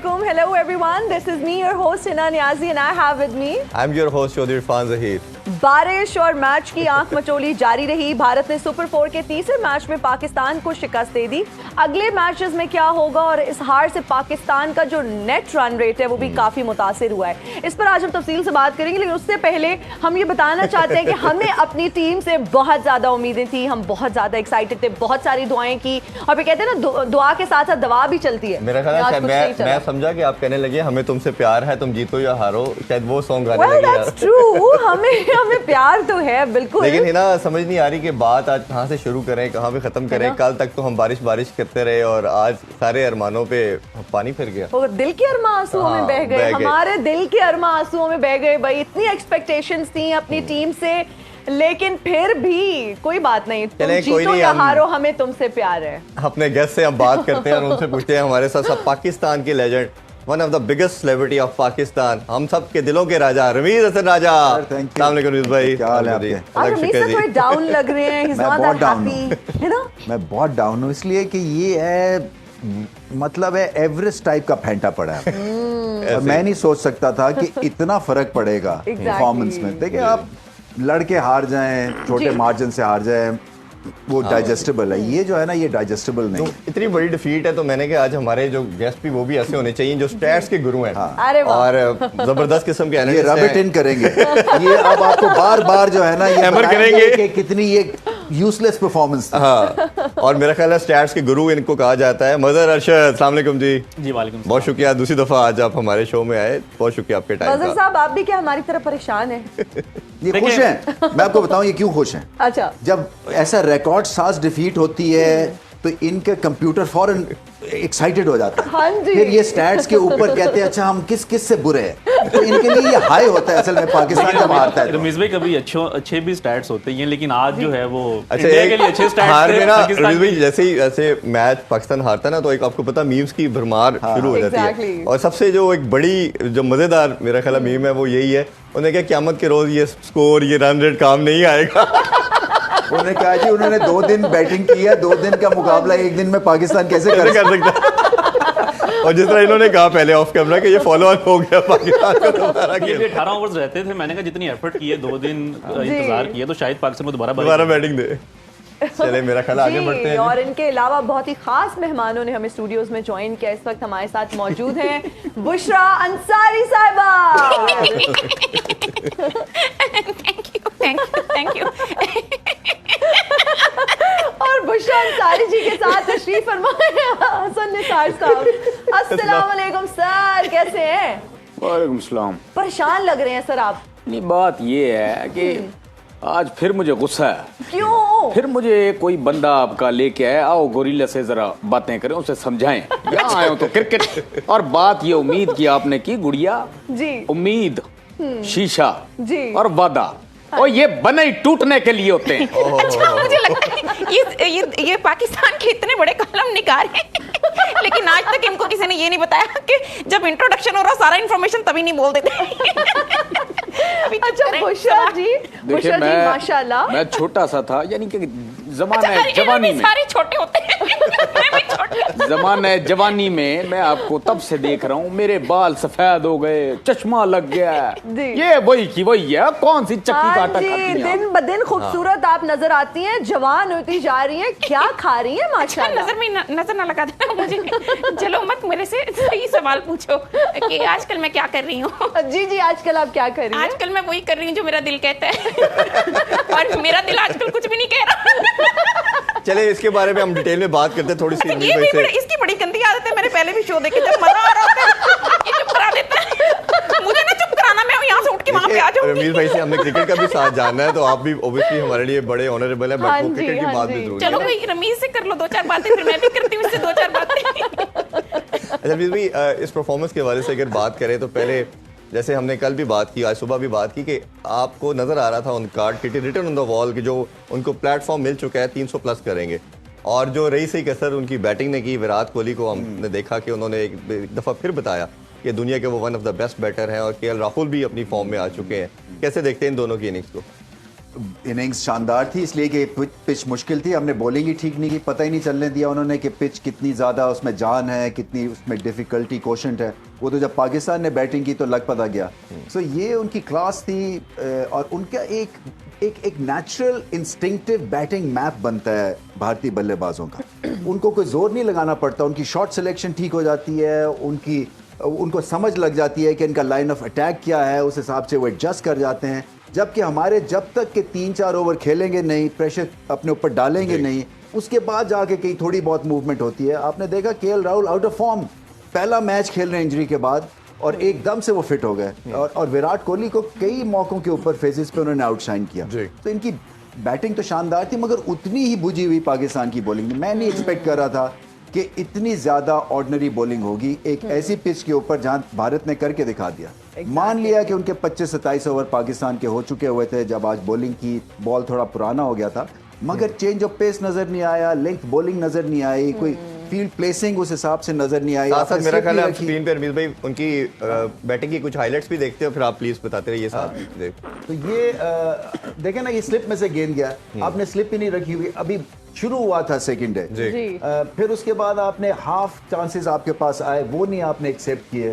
Assalamualaikum. Hello everyone. This is me, your host Hina Niazi, and I have with me. I'm your host Chaudhry Irfan Zahir. बारिश और match की आंख मचोली जारी रही। भारत ने super 4 के तीसरे मैच में पाकिस्तान को शिकस्त दे दी। अगले मैचेस में क्या होगा और इस हार से पाकिस्तान का जो नेट रन रेट है वो भी काफी मुतासिर हुआ है। इस पर आज हम तफसील से बात करेंगे, लेकिन उससे पहले हम ये बताना चाहते हैं कि हमें अपनी टीम से बहुत ज्यादा उम्मीदें थी, हम बहुत ज्यादा एक्साइटेड थे, बहुत सारी दुआएं की, और कहते हैं ना दुआ के साथ साथ दवा भी चलती है। मेरा ख्याल है मैं समझा कि आप कहने लगे हमें तुमसे प्यार है, तुम जीतो या हारो, शायद वो सॉन्ग गाने लगे यार। That's true. हमें प्यार तो है बिल्कुल, लेकिन है ना, समझ नहीं आ रही कि बात आज कहाँ से शुरू करें, कहाँ पे खत्म करें। कल तक तो हम बारिश करते रहे और आज सारे अरमानों पे पानी फिर गया। वो दिल के अरमा आंसुओं में बह गए, हमारे दिल के अरमा आंसुओं में बह गए। भाई इतनी एक्सपेक्टेशंस थी अपनी टीम से, लेकिन फिर भी कोई बात नहीं, तुम जीतो या हारो, हमें तुमसे प्यार है। अपने गेस्ट से हम बात करते हैं और उनसे पूछते हैं, हमारे साथ सब पाकिस्तान के legend, one of the biggest celebrity of Pakistan, हम सब के दिलों के राजा रमीज हसन राजा। अस्सलाम वालेकुम रमीज भाई, क्या हाल है आपके? आप रमीज से थोड़े डाउन लग रहे हैं, he's not that happy, है ना? मैं बहुत डाउन हूँ इसलिए कि ये है, मतलब है एवरेस्ट टाइप का फेंटा पड़ा है। और मैं नहीं सोच सकता था कि इतना फर्क पड़ेगा परफॉर्मेंस में। देखिए, आप लड़के हार जाएं, छोटे मार्जिन से हार जाएं, वो डाइजेस्टेबल है। ये जो है ना, ये डाइजेस्टेबल नहीं। तो इतनी बड़ी डिफीट है, तो मैंने कहा आज हमारे जो गेस्ट भी वो भी ऐसे होने चाहिए जो स्टैट्स के गुरु हैं। और जबरदस्त किस्म के ये रबिट इन करेंगे। ये अब आपको बार बार जो है ना, ये करेंगे कि कितनी ये यूजलेस परफॉर्मेंस। हाँ, और मेरा ख्याल है स्टैट्स के गुरु इनको कहा जाता है। मजहर अरशद, अस्सलाम वालेकुम जी। वालेकुम। बहुत शुक्रिया, दूसरी दफा आज आप हमारे शो में आए, बहुत शुक्रिया आपके टाइम मजहर साहब, आप भी क्या हमारी तरह परेशान हैं? ये खुश हैं। मैं आपको बताऊं ये क्यों खुश हैं। अच्छा, जब ऐसा रिकॉर्ड साज डिफीट होती है तो इनके कंप्यूटर फौरन एक्साइटेड हो जाता है। हाँ जी। फिर ये स्टैट्स के ऊपर कहते हैं अच्छा हम किस से बुरे हैं, तो इनके लिए ये हाई होता है असल में पाकिस्तान जब हारता है। रमीज भाई, कभी अच्छे भी स्टैट्स होते हैं, लेकिन आज जो है वो अच्छा, इंडिया के लिए अच्छे स्टैट्स हार में ना पाकिस्तान भाई, जैसे मैच पाकिस्तान हारता है ना, तो एक आपको पता मीम्स की भरमार शुरू हो जाती है। और सबसे जो एक बड़ी जो मजेदार मेरा ख्याल मीम है वो यही है, उन्होंने कहा क़यामत के रोज ये स्कोर, ये रन रेट काम नहीं आएगा। उन्होंने कहा जी, उन्होंने 2 दिन बैटिंग की है, 2 दिन का मुकाबला 1 दिन में पाकिस्तान कैसे कर सकता। और जिस तरह इन्होंने कहा पहले ऑफ कैमरा कि ये फॉलो ऑन हो गया पाकिस्तान का दोबारा खेल। 18 ओवर्स रहते थे, मैंने कहा जितनी एफर्ट की है, 2 दिन इंतजार किया, तो शायद पाकिस्तान को दोबारा बैटिंग दे। चले, मेरा ख्याल आगे बढ़ते हैं। और इनके अलावा बहुत ही खास मेहमानों ने हमें स्टूडियोज में ज्वाइन किया। इस वक्त हमारे साथ मौजूद हैं बुशरा अंसारी साहिबा। Thank you. और बुशरा अंसारी जी के साथ तशरीफ फरमाए हसन निसार साहब। अस्सलाम वालेकुम सर, कैसे हैं? वालेकुम सलाम। परेशान लग रहे हैं सर आप। नहीं, बात ये है कि आज फिर मुझे गुस्सा है। क्यों? फिर मुझे कोई बंदा आपका लेके आया, आओ गोरिल्ला से जरा बातें करें, उसे समझाएं। यहाँ आए हो तो क्रिकेट, और बात ये उम्मीद की आपने की गुड़िया जी, उम्मीद, शीशा जी, और वादा, और ये बने ही टूटने के लिए होते हैं। अच्छा, मुझे लगता है ये पाकिस्तान के इतने बड़े कलम निगार हैं, लेकिन आज तक इनको किसी ने ये नहीं बताया कि जब इंट्रोडक्शन हो रहा सारा इन्फॉर्मेशन तभी नहीं बोल देते। अच्छा बुशरा जी माशाल्लाह, मैं छोटा सा था, यानी कि जमाना जवानी में, सारे छोटे होते हैं। जमाना जवानी में मैं आपको तब से देख रहा हूँ, मेरे बाल सफेद हो गए, चश्मा लग गया। ये वही की वही है, कौन सी चक्की का आटा खाती हैं? दिन ब दिन खूबसूरत आप नजर आती हैं, जवान होती जा रही हैं, क्या खा रही हैं माशाल्लाह। नजर ना लगा देना मुझे। चलो मत मेरे से सही सवाल पूछो कि आजकल मैं क्या कर रही हूँ। जी, आजकल आप क्या कर रही हैं? आजकल मैं वही कर रही हूँ जो मेरा दिल कहता है, और मेरा दिल आजकल कुछ भी नहीं कह रहा। चले, इसके बारे में हम डिटेल में बात करते हैं थोड़ी सी। इसकी बड़ी गंदी आदत है, मैंने पहले भी शो देखे, जब मजा आ रहा होता है ये चुप करा देता है। मुझे ना चुप कराना, मैं यहाँ से उठ के वहाँ पे आ जाऊंगी। रमीज भाई से हमने क्रिकेट का भी साथ जानना है, तो आप भी ऑब्वियसली हमारे लिए बड़े ऑनरेबल है, बट वो क्रिकेट की बात भी जरूरी है। चलो भाई, रमीज से कर लो 2-4 बातें, फिर मैं भी करती हूँ इससे 2-4 बातें। अच्छा रमीज भाई, इस परफॉर्मेंस के हवाले से अगर बात करें तो पहले जैसे हमने कल भी बात की, आज सुबह भी बात की कि आपको नजर आ रहा था उन कार्ड की रिटर्न ऑन द वॉल कि जो उनको प्लेटफॉर्म मिल चुका है 300 प्लस करेंगे, और जो रही सही कसर उनकी बैटिंग ने की। विराट कोहली को हमने देखा कि उन्होंने एक दफ़ा फिर बताया कि दुनिया के वो one of the best batter हैं, और केएल राहुल भी अपनी फॉर्म में आ चुके हैं। कैसे देखते हैं इन दोनों की इनिंग्स को? इनिंग्स शानदार थी, इसलिए कि पिच मुश्किल थी, हमने बॉलिंग ही ठीक नहीं की, पता ही नहीं चलने दिया उन्होंने कि पिच कितनी ज़्यादा उसमें जान है, कितनी उसमें डिफ़िकल्टी कोशेंट है। वो तो जब पाकिस्तान ने बैटिंग की तो लग पता गया। सो ये उनकी क्लास थी और उनका एक नेचुरल इंस्टिंक्टिव बैटिंग मैप बनता है भारतीय बल्लेबाजों का। उनको कोई जोर नहीं लगाना पड़ता, उनकी शॉट सिलेक्शन ठीक हो जाती है, उनको समझ लग जाती है कि इनका लाइन ऑफ अटैक क्या है, उस हिसाब से वो एडजस्ट कर जाते हैं। जबकि हमारे जब तक के 3-4 ओवर खेलेंगे नहीं, प्रेशर अपने ऊपर डालेंगे नहीं, उसके बाद जाके कहीं थोड़ी बहुत मूवमेंट होती है। आपने देखा KL Rahul out of form, पहला मैच खेल रहे हैं इंजरी के बाद और एकदम से वो फिट हो गए। और विराट कोहली को कई मौकों के ऊपर फेजेस पे उन्होंने आउटशाइन किया। तो इनकी बैटिंग तो शानदार थी, मगर उतनी ही बुझी हुई पाकिस्तान की बॉलिंग। मैं नहीं एक्सपेक्ट कर रहा था कि इतनी ज्यादा ऑर्डिनरी बॉलिंग होगी एक ऐसी पिच के ऊपर जहां भारत ने करके दिखा दिया। मान लिया कि उनके 25-27 ओवर पाकिस्तान के हो चुके हुए थे जब आज बॉलिंग की, बॉल थोड़ा पुराना हो गया था, मगर चेंज ऑफ पेस नजर नहीं आया, लेंथ बॉलिंग नजर नहीं आई, कोई फील्ड प्लेसिंग उस हिसाब से नजर नहीं आई। साथ मेरा ख्याल है स्क्रीन पे रमीज भाई उनकी बैटिंग की कुछ हाइलाइट्स भी देखते हो, फिर आप प्लीज बताते रहिए साथ। तो ये देखें ना, ये स्लिप में से गेंद गया, आपने स्लिप ही नहीं रखी हुई, अभी शुरू हुआ था सेकंड डे, फिर उसके बाद आपने हाफ चांसेस आपके पास आए, वो नहीं आपने एक्सेप्ट किए,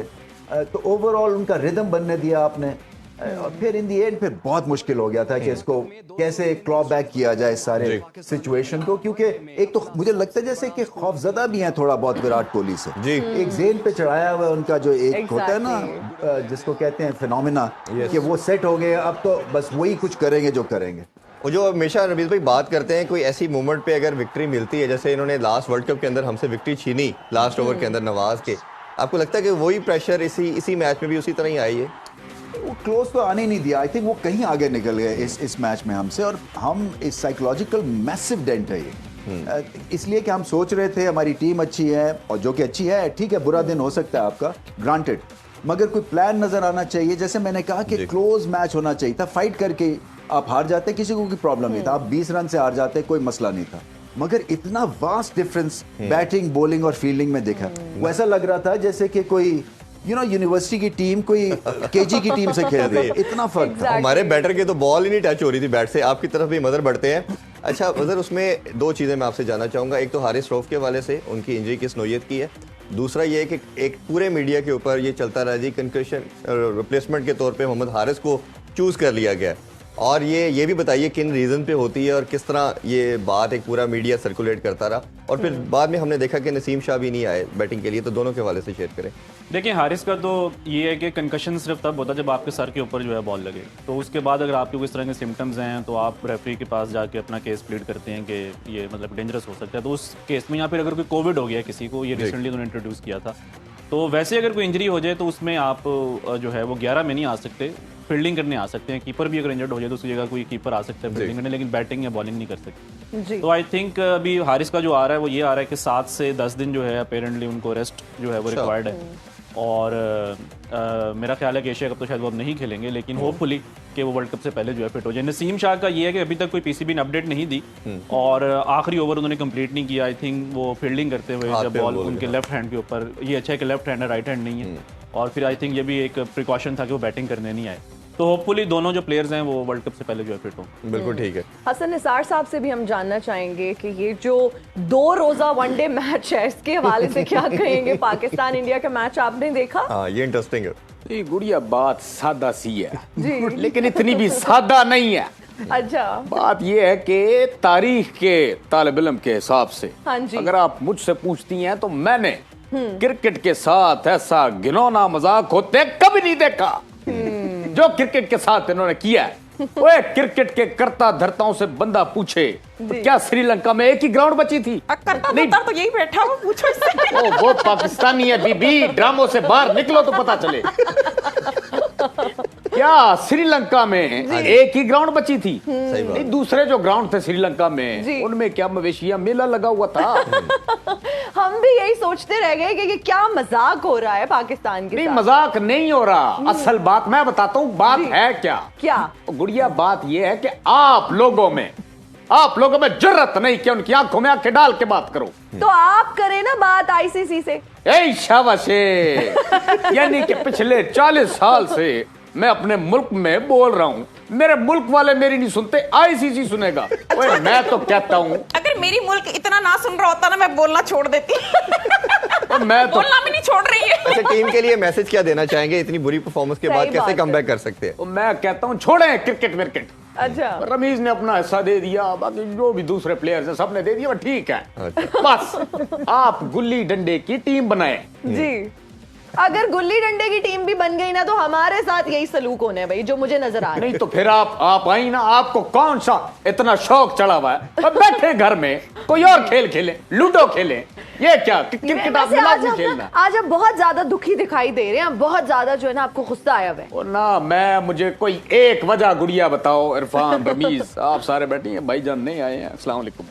तो ओवरऑल उनका रिदम बनने दिया आपने। और फिर इन दी एंड फिर बहुत मुश्किल हो गया था कि इसको कैसे क्लॉ बैक किया जाए इस सारे सिचुएशन को, क्योंकि एक तो मुझे लगता है जैसे कि खौफजदा भी है थोड़ा बहुत विराट कोहली से जी। एक जेन पे चढ़ाया हुआ उनका जो एक होता है ना जिसको कहते हैं फिनोमिना, कि वो सेट हो गए, अब तो बस वही कुछ करेंगे जो करेंगे। वो जो हमेशा रमीज भाई बात करते हैं, कोई ऐसी मूवमेंट पे अगर विक्ट्री मिलती है, जैसे इन्होंने लास्ट वर्ल्ड कप के अंदर हमसे विक्ट्री छीनी लास्ट ओवर के अंदर नवाज के, आपको लगता है कि वही प्रेशर इसी मैच में भी उसी तरह ही आई है? वो क्लोज तो आने नहीं दिया, आई थिंक वो कहीं आगे निकल गए इस मैच में हमसे, और हम इस साइकोलॉजिकल मैसिव डेंट है ये। इसलिए कि हम सोच रहे थे हमारी टीम अच्छी है, और जो कि अच्छी है, ठीक है बुरा दिन हो सकता है आपका, ग्रांटेड, मगर कोई प्लान नजर आना चाहिए। जैसे मैंने कहा कि क्लोज मैच होना चाहिए था, फाइट करके आप हार जाते, किसी को कोई प्रॉब्लम नहीं था, आप 20 रन से हार जाते, कोई मसला नहीं था, मगर इतना वास्ट डिफरेंस बैटिंग, बॉलिंग और फील्डिंग में देखा। वो ऐसा लग रहा था जैसे कि कोई यूनिवर्सिटी की टीम कोई केजी की टीम से खेल रही है, इतना फर्क था। हमारे बैटर के तो बॉल ही नहीं टच हो रही थी बैट से। आपकी तरफ भी मदर बढ़ते हैं। अच्छा वज़र, उसमें दो चीज़ें मैं आपसे जानना चाहूँगा। एक तो हारिस रऊफ के वाले से उनकी इंजरी किस नौयत की है, दूसरा ये कि एक पूरे मीडिया के ऊपर ये चलता रहा जी कंकशन रिप्लेसमेंट के तौर पे मोहम्मद हारिस को चूज़ कर लिया गया, और ये भी बताइए किन रीज़न पे होती है और किस तरह ये बात एक पूरा मीडिया सर्कुलेट करता रहा, और फिर बाद में हमने देखा कि नसीम शाह भी नहीं आए बैटिंग के लिए, तो दोनों के वाले से शेयर करें। देखिए हारिस का तो ये है कि कंकशन सिर्फ तब होता है जब आपके सर के ऊपर जो है बॉल लगे, तो उसके बाद अगर आपके इस तरह के सिम्टम्स हैं तो आप रेफरी के पास जाके अपना केस प्लीड करते हैं कि ये मतलब डेंजरस हो सकता है। तो उस केस में या फिर अगर कोई कोविड हो गया किसी को, ये रिसेंटली उन्होंने इंट्रोड्यूस किया था, तो वैसे अगर कोई इंजरी हो जाए तो उसमें आप जो है वो 11 में नहीं आ सकते, फील्डिंग करने आ सकते हैं। कीपर भी अगर इंजर्ड हो जाए तो उसकी जगह कोई कीपर आ सकता है फील्डिंग करने, लेकिन बैटिंग या बॉलिंग नहीं कर सकते। तो आई थिंक अभी हारिस का जो आ रहा है वो ये आ रहा है कि 7 से 10 दिन जो है अपेरेंटली उनको रेस्ट जो है वो रिक्वायर्ड है, और मेरा ख्याल है कि एशिया कप तो शायद वो अब नहीं खेलेंगे, लेकिन होपफुली कि वो वर्ल्ड कप से पहले जो है फिट हो जाए। नसीम शाह का ये है कि अभी तक कोई पीसीबी ने अपडेट नहीं दी, और आखिरी ओवर उन्होंने कंप्लीट नहीं किया। आई थिंक वो फील्डिंग करते हुए जब बॉल उनके लेफ्ट हैंड के ऊपर, ये अच्छा है कि लेफ्ट हैंड है, राइट हैंड नहीं है, और फिर आई थिंक ये भी एक प्रिकॉशन था कि वो बैटिंग करने नहीं आए। तो होपफुली दोनों जो प्लेयर्स हैं वो वर्ल्ड कप से पहले जो है फिट हो। बिल्कुल ठीक है। हसन निसार साहब से भी हम जानना चाहेंगे कि ये जो 2 रोजा वनडे मैच है इसके हवाले से क्या कहेंगे। पाकिस्तान इंडिया का मैच आपने देखा? हाँ ये इंटरेस्टिंग है। ये गुड़िया बात सादा सी है लेकिन इतनी भी सादा नहीं है। अच्छा, बात ये है कि तारीख के तालिब इल्म के हिसाब से हाँ जी, अगर आप मुझसे पूछती हैं तो मैंने क्रिकेट के साथ ऐसा घिनौना मजाक होते कभी नहीं देखा जो क्रिकेट के साथ इन्होंने किया है। ओए क्रिकेट के करता धरताओं से बंदा पूछे तो क्या श्रीलंका में एक ही ग्राउंड बची थी? करता धरता तो यही बैठा हो, पूछो इससे। ओ वो पाकिस्तानी है बीबी, ड्रामों से बाहर निकलो तो पता चले। क्या श्रीलंका में एक ही ग्राउंड बची थी? नहीं, दूसरे जो ग्राउंड थे श्रीलंका में उनमें क्या मवेशिया मेला लगा हुआ था। हम भी यही सोचते रह गए कि क्या मजाक हो रहा है पाकिस्तान के नहीं साथ। मजाक नहीं हो रहा, असल बात मैं बताता हूँ। बात है क्या गुड़िया, बात ये है कि आप लोगों में जरूरत नहीं कि उनकी आंखों में आंखें डाल के बात करो। तो आप करें ना बात आईसीसी से। शाबाश, यानी कि पिछले 40 साल से मैं अपने मुल्क में बोल रहा हूँ, मेरे मुल्क वाले मेरी नहीं सुनते, आईसीसी सुनेगा। ओए मैं तो कहता हूँ, अगर मेरी मुल्क इतना ना सुन रहा होता ना, मैं बोलना छोड़ देती। मैं तो बोलना भी नहीं छोड़ रही है। अच्छा, टीम के लिए मैसेज क्या देना चाहेंगे? इतनी बुरी परफॉर्मेंस के सही बाद बात कैसे है। कमबैक कर सकते हैं? मैं कहता हूँ छोड़े क्रिकेट विकेट। अच्छा, रमीज ने अपना हिस्सा दे दिया, बाकी जो भी दूसरे प्लेयर्स हैं सबने दे दिया, वो ठीक है। बस आप गुल्ली डंडे की टीम बनाए। जी। अगर गुल्ली डंडे की टीम भी बन गई ना, तो हमारे साथ यही सलूक होने है भाई, जो मुझे नजर आ रहा है। नहीं तो फिर आप आई ना, आपको कौन सा इतना शौक चढ़ा हुआ है? अब बैठे घर में कोई और खेल खेले, लूडो खेले, ये क्या क्रिकेट आप वैसे मिला आज नहीं आप खेलना? आज आप बहुत ज्यादा दुखी दिखाई दे रहे हैं, बहुत ज्यादा जो है ना आपको गुस्सा आया हुआ है। और ना मुझे कोई एक वजह गुड़िया बताओ। इरफान, रमीज, आप सारे बैठे हैं, भाईजान नहीं आए हैं, अस्सलाम वालेकुम।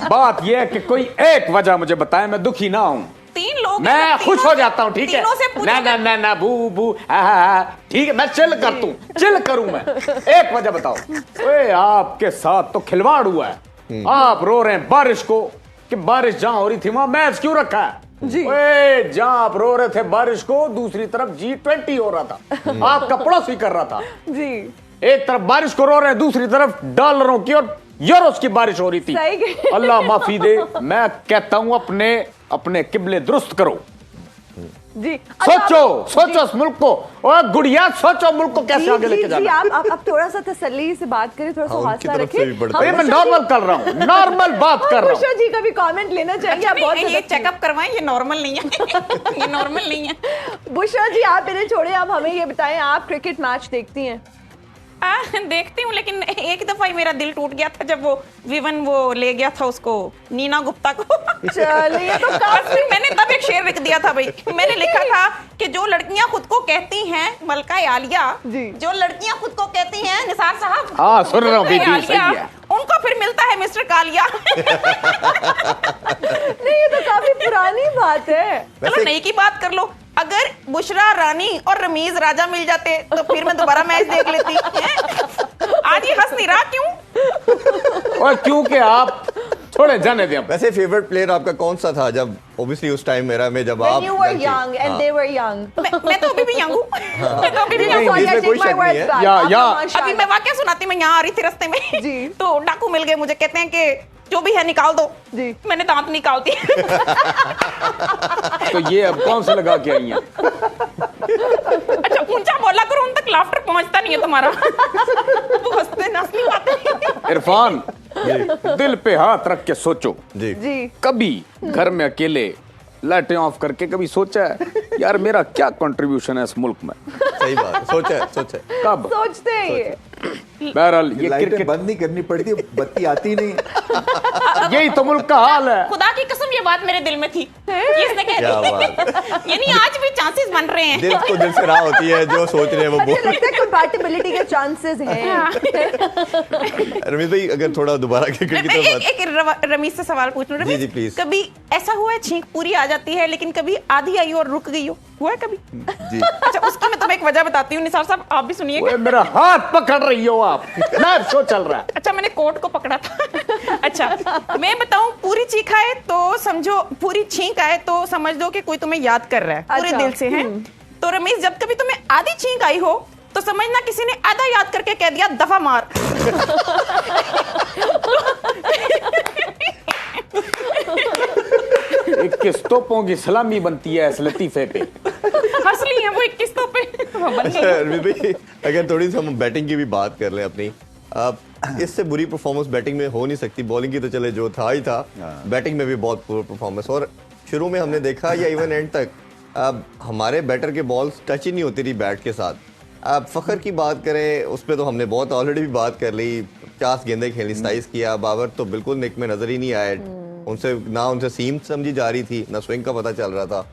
बात यह है कि कोई एक वजह मुझे बताए, मैं दुखी ना हूं। 3 लोग हैं, मैं तीनों- खुश हो जाता हूँ, ठीक है? तीनों से पूछो ना ना ना ना, बू बू, ठीक है, मैं चिल कर दूं, चिल करूं मैं। एक वजह बताओ। ओए आपके साथ तो खिलवाड़ हुआ है। आप रो रहे हैं बारिश को, कि बारिश जहां हो रही थी वहां मैच क्यों रखा है? जी। ओए जहां आप रो रहे थे बारिश को, दूसरी तरफ G20 हो रहा था, आपका पड़ोसी कर रहा था। जी, एक तरफ बारिश को रो रहे हैं, दूसरी तरफ डॉलरों की और यूरोस की बारिश हो रही थी। सही कह- अल्लाह माफी दे। मैं कहता हूं अपने किबले दुरुस्त करो। जी। सोचो इस मुल्क को, और गुड़िया सोचो मुल्क को कैसे आगे लेके जी, जाना। आप थोड़ा सा तसल्ली से बात करें, थोड़ा सा हाँ, उनकी हौसला तरफ से भी रखें। बढ़ता हम है। मैं नॉर्मल कर रहा हूँ, नॉर्मल बात कर रहा हूँ। बुशरा जी का भी कमेंट लेना चाहिए। आप बहुत ये ज्यादा- चेकअप करवाएं, ये नॉर्मल नहीं है। ये नॉर्मल नहीं है। बुशरा जी, आप इन्हें छोड़े, आप हमें ये बताएं, आप क्रिकेट मैच देखती हैं? देखती हूँ, लेकिन एक दफा ही मेरा दिल टूट गया था जब वो विवन वो ले गया था उसको, नीना गुप्ता को। चलिए, तो काफी मैंने तब एक शेर लिख दिया था भाई। मैंने लिखा था कि जो लड़कियां खुद को कहती हैं मलका आलिया, जी। जो लड़कियां खुद को कहती हैं निसार साहब, हाँ, सुन रहा हूँ मलका बीबी, सही आलिया, है। उनको फिर मिलता है मिस्टर कालिया। नहीं, ये तो काफी पुरानी बात है। चलो नई की बात कर लो। अगर बुशरा रानी और रमीज राजा मिल जाते तो फिर मैं दोबारा मैच देख लेती। हैं? आज ये हंस नहीं रहा क्यों? और क्योंकि आप थोड़े जाने दें। वैसे फेवरेट प्लेयर आपका कौन सा था जब, ऑब्वियसली उस टाइम मेरा में जब When आप you were young थे? young and हाँ। they were young. मैं तो अभी भी यंग हूँ। मैं तो अभी भी नहीं, young हूँ। इसमें कोई शक नहीं है। अभी मैं वाकया सुनाती, मैं यहाँ आ रही थी रास्ते में, जी। तो डाकू मिल गए मुझे, कहते हैं कि जो भी है निकाल दो। जी। मैंने दांत निकाल दिए। तो ये अब कौन से लगा के आई हैं? अच्छा, ऊंचा बोला करो, उन तक लाफ्टर पहुंचता नहीं है तुम्हारा। वो हंसते नहीं पाते। इरफान, दिल पे हाथ रख के सोचो। जी। जी। कभी घर में अकेले लाइटें ऑफ करके कभी सोचा है यार मेरा क्या कंट्रीब्यूशन है इस मुल्क में? सही बात है, सोचा है। कब? सोचते हैं ये। बहरहाल ये लाइटें क्रिकेट, बंद नहीं करनी पड़ती, बत्ती आती नहीं। यही तो मुल्क का हाल है। खुदा की कसम ये बात मेरे दिल में थी, ये इसने कह क्या दी। बात। यानी आज भी चांसेस बन रहे हैं। दिल को दिल से राह होती है, जो सोच रहे हैं वो मुझे बोल। लगता है कंपैटिबिलिटी के चांसेस हैं। रमीज भाई, अगर थोड़ा दोबारा क्रिकेट की मैं तरफ एक रमीज से सवाल पूछ लूं। जी, रमीज, please। कभी ऐसा हुआ है छींक पूरी आ जाती है लेकिन कभी आधी आई और रुक गई हो? हुआ है कभी? जी। अच्छा, उसकी मैं तुम्हें एक वजह बताती हूँ निसार साहब, आप भी सुनिएगा। ओए मेरा हाथ पकड़ रही हो आप, मैच शो चल रहा है। अच्छा, मैंने कोट को पकड़ा था। अच्छा, मैं बताऊं, पूरी चीख आए तो समझो, पूरी छींक आए तो समझ दो कि कोई तुम्हें याद कर रहा है पूरे अच्छा। दिल से है। तो रमेश, जब कभी तुम्हें आधी छींक आई हो तो समझना किसी ने आधा याद करके कह दिया दफा मार। एक किस्तों की सलामी बनती है इस लतीफे पे। हंस ली है वो 21 किस्तों पे। वो बन गई। रमीज भाई, अगर थोड़ी सी हम बैटिंग की भी बात कर लें अपनी, अब इससे बुरी परफॉर्मेंस बैटिंग में हो नहीं सकती। बॉलिंग की तो चले जो था ही था, बैटिंग में भी बहुत पुअर परफॉर्मेंस। और शुरू में हमने देखा या इवन एंड तक अब हमारे बैटर के बॉल्स टच ही नहीं होती रही बैट के साथ। अब फखर की बात करें, उस पर तो हमने बहुत ऑलरेडी भी बात कर ली। 50 गेंदें खेली, 27 किया। बाबर तो बिल्कुल निक में नजर ही नहीं आए। उनसे सीम समझी जा रही थी, ना स्विंग का पता चल रहा था।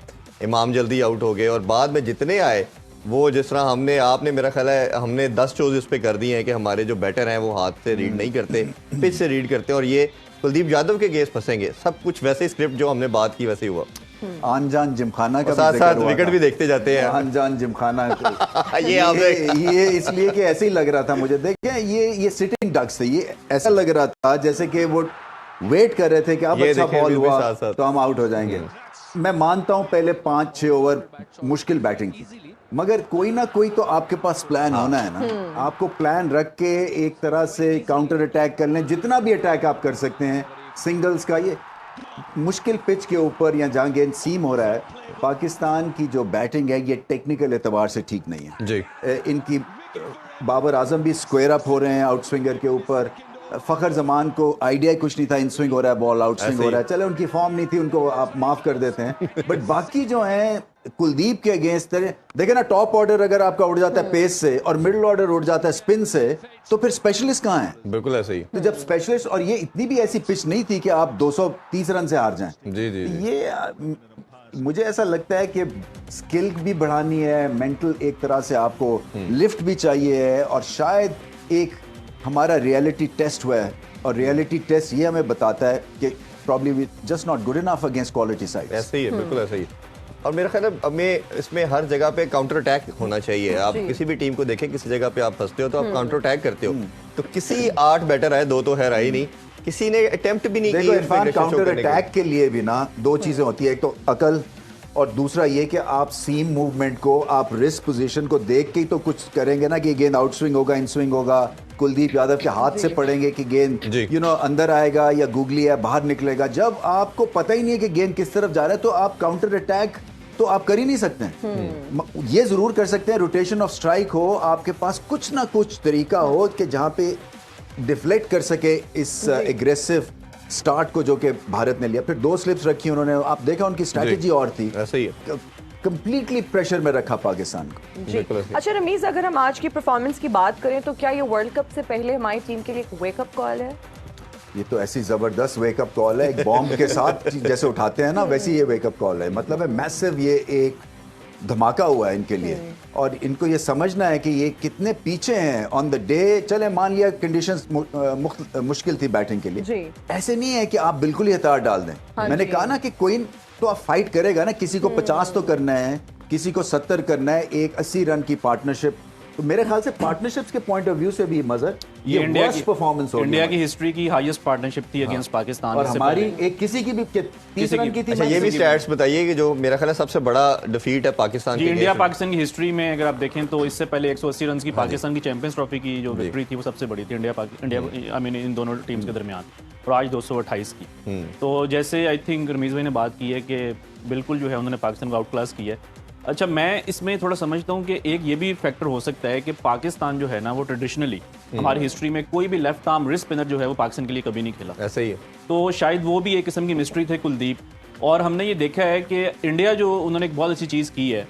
इमाम जल्दी आउट हो गए और बाद में जितने आए वो, जिस तरह आपने मेरा ख्याल है हमने 10 शोज इस पे कर दिए हैं कि हमारे जो बैटर हैं वो हाथ से रीड नहीं करते, पिच से रीड करते हैं, और ये कुलदीप यादव के केस फंसेंगे। सब कुछ वैसे ही स्क्रिप्ट जो हमने बात की वैसे ही हुआ। आन जान जिमखाना का साथ भी साथ जिक्र हुआ विकेट था। भी देखते जाते हैं। आन जान जिमखाना ये आपने ये इसलिए कि ऐसे ही लग रहा था मुझे। देखें, ये सिटिंग डक्स थे। ये ऐसा लग रहा था जैसे कि वो वेट कर रहे थे कि अब ये अच्छा देखें, बॉल भी हुआ साथ-साथ। तो हम आउट हो जाएंगे। मैं मानता हूं पहले 5-6 ओवर मुश्किल बैटिंग की, मगर कोई ना कोई तो आपके पास प्लान होना है ना। आपको प्लान रख के एक तरह से काउंटर अटैक कर लें, जितना भी अटैक आप कर सकते हैं सिंगल्स का। ये मुश्किल पिच के ऊपर या जहाँ गेंद सीम हो रहा है, पाकिस्तान की जो बैटिंग है ये टेक्निकल एतबार से ठीक नहीं है जी। इनकी बाबर आजम भी स्क्वायर अप हो रहे हैं आउट स्विंगर के ऊपर। फ़खर जमान को आइडिया कुछ नहीं था, इन स्विंग हो रहा है, बॉल आउट स्विंग हो रहा है। चले उनकी फॉर्म नहीं थी, उनको आप माफ कर देते हैं। बट बाकी जो हैं कुलदीप के अगेंस्ट देखे ना, टॉप ऑर्डर अगर आपका उड़ जाता है पेस से और मिडिल ऑर्डर उड़ जाता है स्पिन से, तो फिर स्पेशलिस्ट कहाँ हैं? बिल्कुल ऐसे ही। तो जब स्पेशलिस्ट, और ये इतनी भी ऐसी पिच नहीं थी कि आप 230 रन से हार जाएं। जी जी, जी। ये मुझे ऐसा लगता है कि स्किल भी बढ़ानी है, मेंटल एक तरह से आपको लिफ्ट भी चाहिए है, और शायद एक हमारा रियलिटी टेस्ट हुआ है, और रियलिटी टेस्ट ये हमें बताता है कि probably we just not good enough against quality side. ऐसे ही है, बिल्कुल ऐसे ही। और मेरा ख्याल है हमें इसमें हर जगह पे काउंटर अटैक होना चाहिए। आप किसी भी टीम को देखें, किसी जगह पे आप फंसते हो तो आप काउंटर अटैक करते हो। तो किसी 8 बैटर आए, 2 तो है ही नहीं, किसी ने अटेम्प्ट भी नहीं देखो की। इरफान, काउंटर अटैक के लिए भी ना 2 चीजें होती है, एक तो अकल, और दूसरा ये कि आप सीम मूवमेंट को, आप रिस्क पोजीशन को देख के ही तो कुछ करेंगे ना, कि गेंद आउट स्विंग होगा, इन स्विंग होगा, कुलदीप यादव के हाथ से पड़ेंगे कि गेंद अंदर आएगा या गूगली है बाहर निकलेगा। जब आपको पता ही नहीं है कि गेंद किस तरफ जा रहा है, तो आप काउंटर अटैक तो आप कर ही नहीं सकते हैं। ये जरूर कर सकते हैं, रोटेशन ऑफ स्ट्राइक हो, आपके पास कुछ ना कुछ तरीका हो कि जहां पे डिफ्लेक्ट कर सके इस एग्रेसिव स्टार्ट को जो कि भारत ने लिया। फिर 2 स्लिप्स रखी उन्होंने, आप देखा उनकी स्ट्रैटेजी और थी। ऐसे ही है, कंप्लीटली प्रेशर में रखा पाकिस्तान को। जी। अच्छा रमीज, अगर हम आज की परफॉर्मेंस की बात करें तो क्या ये वर्ल्ड कप से पहले हमारी टीम के लिए एक वेकअप कॉल है? ये तो ऐसी जबरदस्त वेकअप कॉल है, एक बॉम्ब के साथ जैसे उठाते हैं ना, वैसी ये वेकअप कॉल है। मतलब है मैसिव, ये एक धमाका हुआ है इनके लिए, और इनको ये समझना है कि ये कितने पीछे हैं ऑन द डे। चले मान लिया कंडीशंस मुश्किल थी बैटिंग के लिए, ऐसे नहीं है कि आप बिल्कुल ही हतार डाल दें। मैंने कहा ना कि कोई तो आप फाइट करेगा ना, किसी को 50 तो करना है, किसी को 70 करना है, एक 80 रन की पार्टनरशिप। तो मेरे ख्याल से पार्टनरशिप्स के पॉइंट ऑफ व्यू से भी मजर ये इंडिया की परफॉर्मेंस हो, इंडिया की हिस्ट्री की हाईएस्ट पार्टनरशिप थी अगेंस्ट पाकिस्तान। और हमारी एक किसी की भी 30 रन की थी। अच्छा, ये भी स्टैट्स बताइए कि जो मेरा ख्याल है सबसे बड़ा डिफीट है पाकिस्तान की। इंडिया पाकिस्तान की हिस्ट्री में अगर आप देखें तो इससे पहले 180 रन की पाकिस्तान की चैंपियंस ट्रॉफी की जो विक्ट्री थी वो सबसे बड़ी थी इंडिया आई मीन इन दोनों टीम्स के दरमियान, और आज 228 की। तो जैसे आई थिंक रमीज भाई ने बात की है कि बिल्कुल जो है उन्होंने पाकिस्तान को आउट क्लास किया है। अच्छा, मैं इसमें थोड़ा समझता हूँ कि एक ये भी फैक्टर हो सकता है कि पाकिस्तान जो है ना वो ट्रेडिशनली हमारी हिस्ट्री में कोई भी लेफ्ट आर्म रिस्ट स्पिनर जो है वो पाकिस्तान के लिए कभी नहीं खेला। ऐसे ही है। तो शायद वो भी एक किस्म की मिस्ट्री थे कुलदीप। और हमने ये देखा है कि इंडिया जो उन्होंने एक बहुत अच्छी चीज़ की है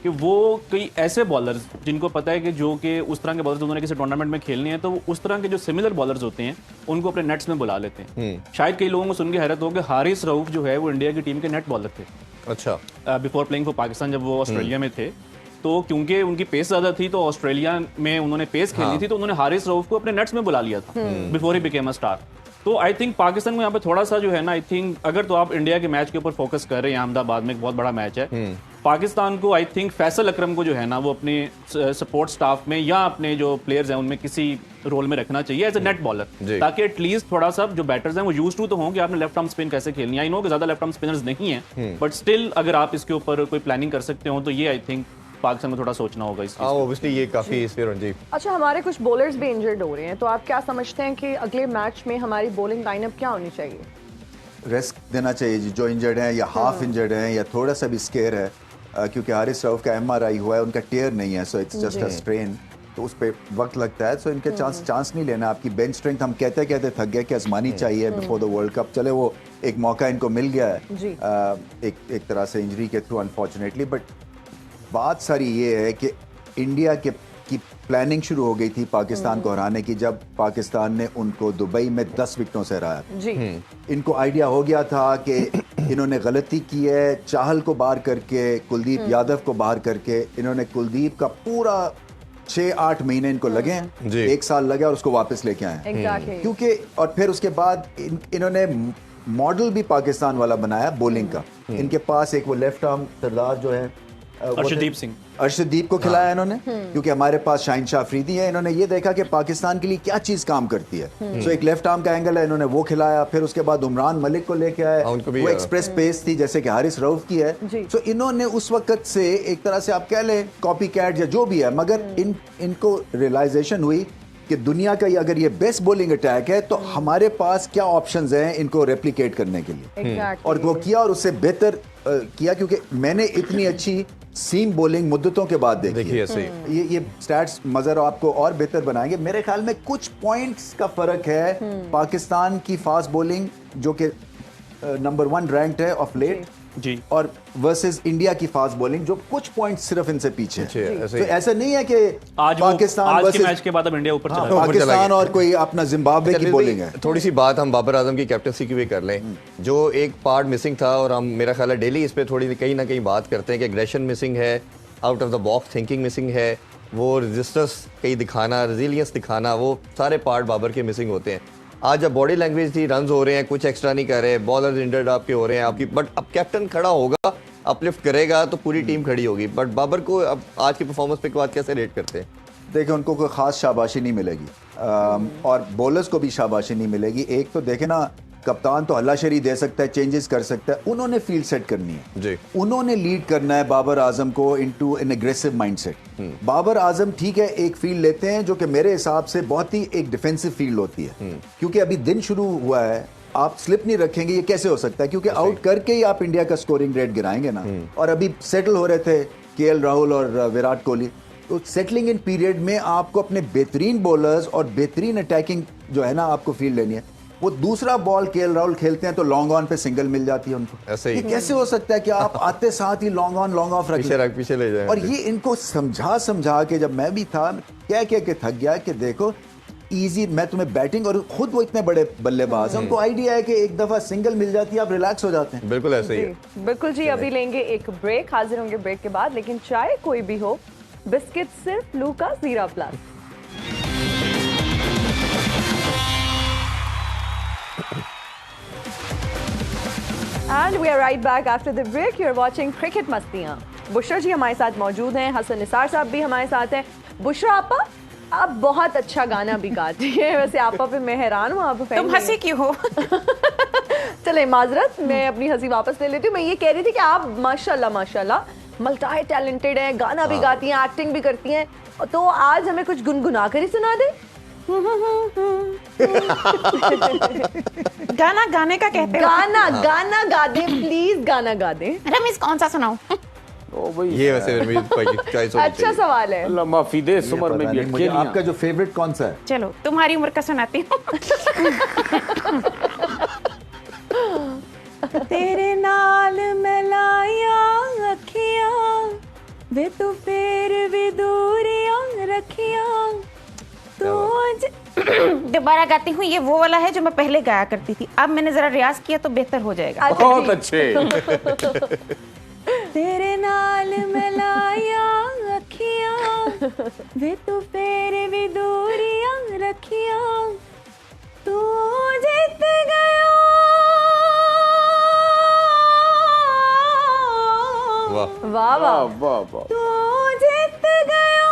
कि वो कई ऐसे बॉलर्स जिनको पता है कि जो कि उस तरह के बॉलर्स उन्होंने किसी टूर्नामेंट में खेलने हैं, तो उस तरह के जो सिमिलर बॉलर्स होते हैं उनको अपने नेट्स में बुला लेते हैं। शायद कई लोगों को सुन के हैरत हो कि हारिस रऊफ जो है वो इंडिया की टीम के नेट बॉलर थे। अच्छा, बिफोर प्लेइंग फॉर पाकिस्तान जब वो ऑस्ट्रेलिया में थे, तो क्योंकि उनकी पेस ज़्यादा थी तो ऑस्ट्रेलिया में उन्होंने पेस खेलनी थी, तो उन्होंने हारिस रऊफ को अपने नेट्स में बुला लिया था before he became a star. तो आई थिंक पाकिस्तान को यहाँ पे थोड़ा सा जो है ना, आई थिंक अगर तो आप इंडिया के मैच के ऊपर फोकस कर रहे हैं, अहमदाबाद में एक बहुत बड़ा मैच है, पाकिस्तान को आई थिंक फैसल अकरम को जो है ना वो अपने सपोर्ट स्टाफ में या अपने जो प्लेयर्स हैं उनमें किसी रोल में रखना चाहिए एज ए नेट बॉलर, ताकि एटलीस्ट थोड़ा सा जो बैटर्स हैं वो यूज्ड टू तो हों कि आपने लेफ्ट आर्म स्पिन कैसे खेलनी है। आई नो कि ज्यादा लेफ्ट आर्म स्पिनर्स नहीं है, बट स्टिल अगर आप इसके ऊपर कोई प्लानिंग कर सकते हो तो ये आई थिंक पाकिस्तान को थोड़ा सोचना होगा इस चीज़ पे। ऑब्वियसली ये काफी फेयर जी। अच्छा, हमारे कुछ बॉलर्स भी इंजर्ड हो रहे हैं, तो आप क्या समझते हैं कि अगले मैच में हमारी बॉलिंग लाइनअप क्या होनी चाहिए? रेस्ट देना चाहिए जी, जो इंजर्ड हैं या हाफ इंजर्ड हैं या थोड़ा सा भी स्केयर है, क्योंकि हारिस रऊफ का MRI हुआ है, उनका टेयर नहीं है, so it's just a strain, तो उस पर वक्त लगता है। सो इनके चांस नहीं लेना। आपकी बेंच स्ट्रेंथ हम कहते थक गए कि आजमानी चाहिए बिफोर द वर्ल्ड कप। चले वो एक मौका इनको मिल गया है एक तरह से इंजरी के थ्रू अनफॉर्चुनेटली। बट बात सारी ये है कि इंडिया की प्लानिंग शुरू हो गई थी पाकिस्तान को हराने की, जब पाकिस्तान ने उनको दुबई में 10 विकेटों से हराया। इनको आइडिया हो गया था कि इन्होंने गलती की है, चाहल को बाहर करके, कुलदीप यादव को बाहर करके। इन्होंने कुलदीप का पूरा 6-8 महीने इनको लगे हैं, 1 साल लगे और उसको वापस लेके आए क्योंकि, और फिर उसके बाद इन्होंने मॉडल भी पाकिस्तान वाला बनाया बॉलिंग का। इनके पास एक वो लेफ्ट आर्म सरदार जो है अर्शदीप सिंह, अर्शदीप को खिलाया इन्होंने, क्योंकि हमारे पास शाहिन शाह अफरीदी है। इन्होंने ये देखा कि पाकिस्तान के लिए क्या चीज काम करती है, सो एक लेफ्ट आर्म का एंगल है, इन्होंने वो खिलाया। फिर उसके बाद उमरान मलिक को लेके आए, उनको भी वो एक्सप्रेस पेस थी जैसे कि हारिस रऊफ की है। सो इन्होंने उस वक्त से एक तरह से आप कह लें कॉपी कैट या जो भी है, मगर इनको रियलाइजेशन हुई कि दुनिया का अगर ये बेस्ट बॉलिंग अटैक है तो हमारे पास क्या ऑप्शंस हैं इनको रेप्लिकेट करने के लिए। और वो किया और उससे बेहतर किया, क्योंकि मैंने इतनी अच्छी सीम बॉलिंग मुद्दतों के बाद देखी है। सही। ये स्टैट्स मजर आपको और बेहतर बनाएंगे। मेरे ख्याल में कुछ पॉइंट्स का फर्क है पाकिस्तान की फास्ट बॉलिंग जो कि नंबर 1 रैंक्ड है ऑफ लेट जी, और वर्सेस इंडिया की फास्ट बॉलिंग जो कुछ पॉइंट्स सिर्फ इनसे पीछे है। तो ऐसा नहीं है कि पाकिस्तान आज के मैच के बाद अब इंडिया ऊपर चला गया। पाकिस्तान और कोई अपना जिम्बाब्वे की बॉलिंग है। थोड़ी सी बात हम बाबर आजम की कैप्टनसी की भी कर लें, जो एक पार्ट मिसिंग था, और हम मेरा ख्याल है डेली इस पे थोड़ी कहीं ना कहीं बात करते हैं कि एग्रेशन मिसिंग है, out of the box thinking missing है, वो रेजिस्टेंस कहीं दिखाना, रेजिलियंस दिखाना, वो सारे पार्ट बाबर के मिसिंग होते हैं। आज जब बॉडी लैंग्वेज थी, रन हो रहे हैं, कुछ एक्स्ट्रा नहीं कर रहे, बॉलर इंजर्ड आपके हो रहे हैं आपकी, बट अब कैप्टन खड़ा होगा, अपलिफ्ट करेगा तो पूरी टीम खड़ी होगी। बट बाबर को अब आज की परफॉर्मेंस पे बाद कैसे रेट करते हैं? देखिए, उनको कोई खास शाबाशी नहीं मिलेगी और बॉलर्स को भी शाबाशी नहीं मिलेगी। एक तो देखे ना, कप्तान तो हल्लाशेरी दे सकता है, चेंजेस कर सकता है, उन्होंने फील्ड सेट करनी है जी। उन्होंने लीड करना है बाबर आजम को into an aggressive mindset. Babar Azam ठीक है एक फील्ड लेते हैं जो कि मेरे हिसाब से बहुत ही एक डिफेंसिव फील्ड होती है, क्योंकि अभी दिन शुरू हुआ है, आप स्लिप नहीं रखेंगे, ये कैसे हो सकता है? क्योंकि आउट करके ही आप इंडिया का स्कोरिंग रेट गिराएंगे ना। और अभी सेटल हो रहे थे केएल राहुल और विराट कोहली, तो सेटलिंग इन पीरियड में आपको अपने बेहतरीन बॉलर्स और बेहतरीन अटैकिंग जो है ना आपको फील्ड लेनी है। वो दूसरा बॉल केएल राहुल खेलते हैं तो लॉन्ग ऑन पे सिंगल मिल जाती है उनको। ऐसे ही ये कैसे हो सकता है कि आप आते साथ ही लॉन्ग ऑन लॉन्ग ऑफ पीछे ले जाए। और ये इनको समझा के जब मैं भी था कह के थक गया कि देखो इजी, मैं तुम्हें बैटिंग, और खुद वो इतने बड़े बल्लेबाज हैं, उनको आइडिया है कि एक दफा सिंगल मिल जाती है आप रिलैक्स हो जाते हैं। बिल्कुल ऐसे ही है। बिल्कुल जी। अभी लेंगे एक ब्रेक, हाजिर होंगे ब्रेक के बाद, लेकिन चाहे कोई भी हो, बिस्किट सिर्फ लूका जीरा plus. And we are right back after the break. You're watching Cricket मस्तियाँ। बुशरा जी हमारे साथ मौजूद हैं, हसन निसार साहब भी हमारे साथ हैं। बुशरा आपा, आप बहुत अच्छा गाना भी गाती हैं, वैसे आपा पे मैं हैरान हूँ, आप तुम हंसी क्यों हो? चले माजरत, मैं अपनी हंसी वापस ले लेती हूँ। मैं ये कह रही थी कि आप माशाल्लाह मल्टी टैलेंटेड हैं, गाना भी गाती हैं, एक्टिंग भी करती हैं, तो आज हमें कुछ गुनगुना कर ही सुना दे। गाना गाने का कहते हो? गाना गा दे प्लीज, गाना गा दे। रमीज कौन सा सुनाऊं? ओ भाई, ये वैसे चॉइस अच्छा सवाल है। अल्लाह माफी दे, इस उम्र में भी मुझे अकेलियां। आपका जो फेवरेट कौन सा है? चलो तुम्हारी उम्र का सुनाती हूँ। तेरे नाल मिलाया अखियां वे तू फिर भी दूरियां रखियां तो दोबारा गाती हूँ। ये वो वाला है जो मैं पहले गाया करती थी, अब मैंने जरा रियाज किया तो बेहतर हो जाएगा। बहुत अच्छे। तेरे नाल मिलाया अखियां वे तू फिर भी दूरियां रखियां तू जीत गया। वाह वाह वाह वाह। तू जीत गया,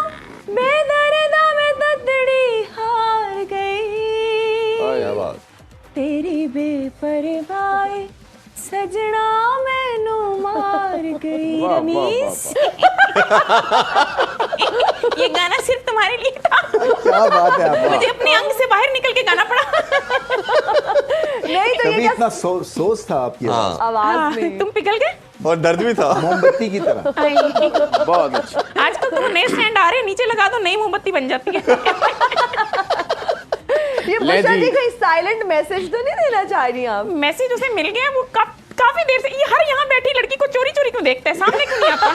बेदर्दा में ततड़ी हार गई, तेरी बेपरवाही सजना मैनू मार गई। रमीज, ये गाना सिर्फ तुम्हारे लिए था। क्या बात है आपका। मुझे अपने अंग से बाहर निकल के गाना पड़ा। नहीं तो कभी ये इतना सोच था आपकी आवाज में, तुम पिघल गए। और दर्द भी था मोमबत्ती की तरह। बहुत अच्छा। आजकल तो नए स्टैंड आ रहे हैं, नीचे लगा दो नई मोमबत्ती बन जाती है। ये बुशरा जी कोई साइलेंट मैसेज तो नहीं देना चाह रही आप? मैसेज उसे मिल गया, वो काफी देर से ये हर यहाँ बैठी लड़की को चोरी चोरी क्यों देखता है, सामने क्यों नहीं आता?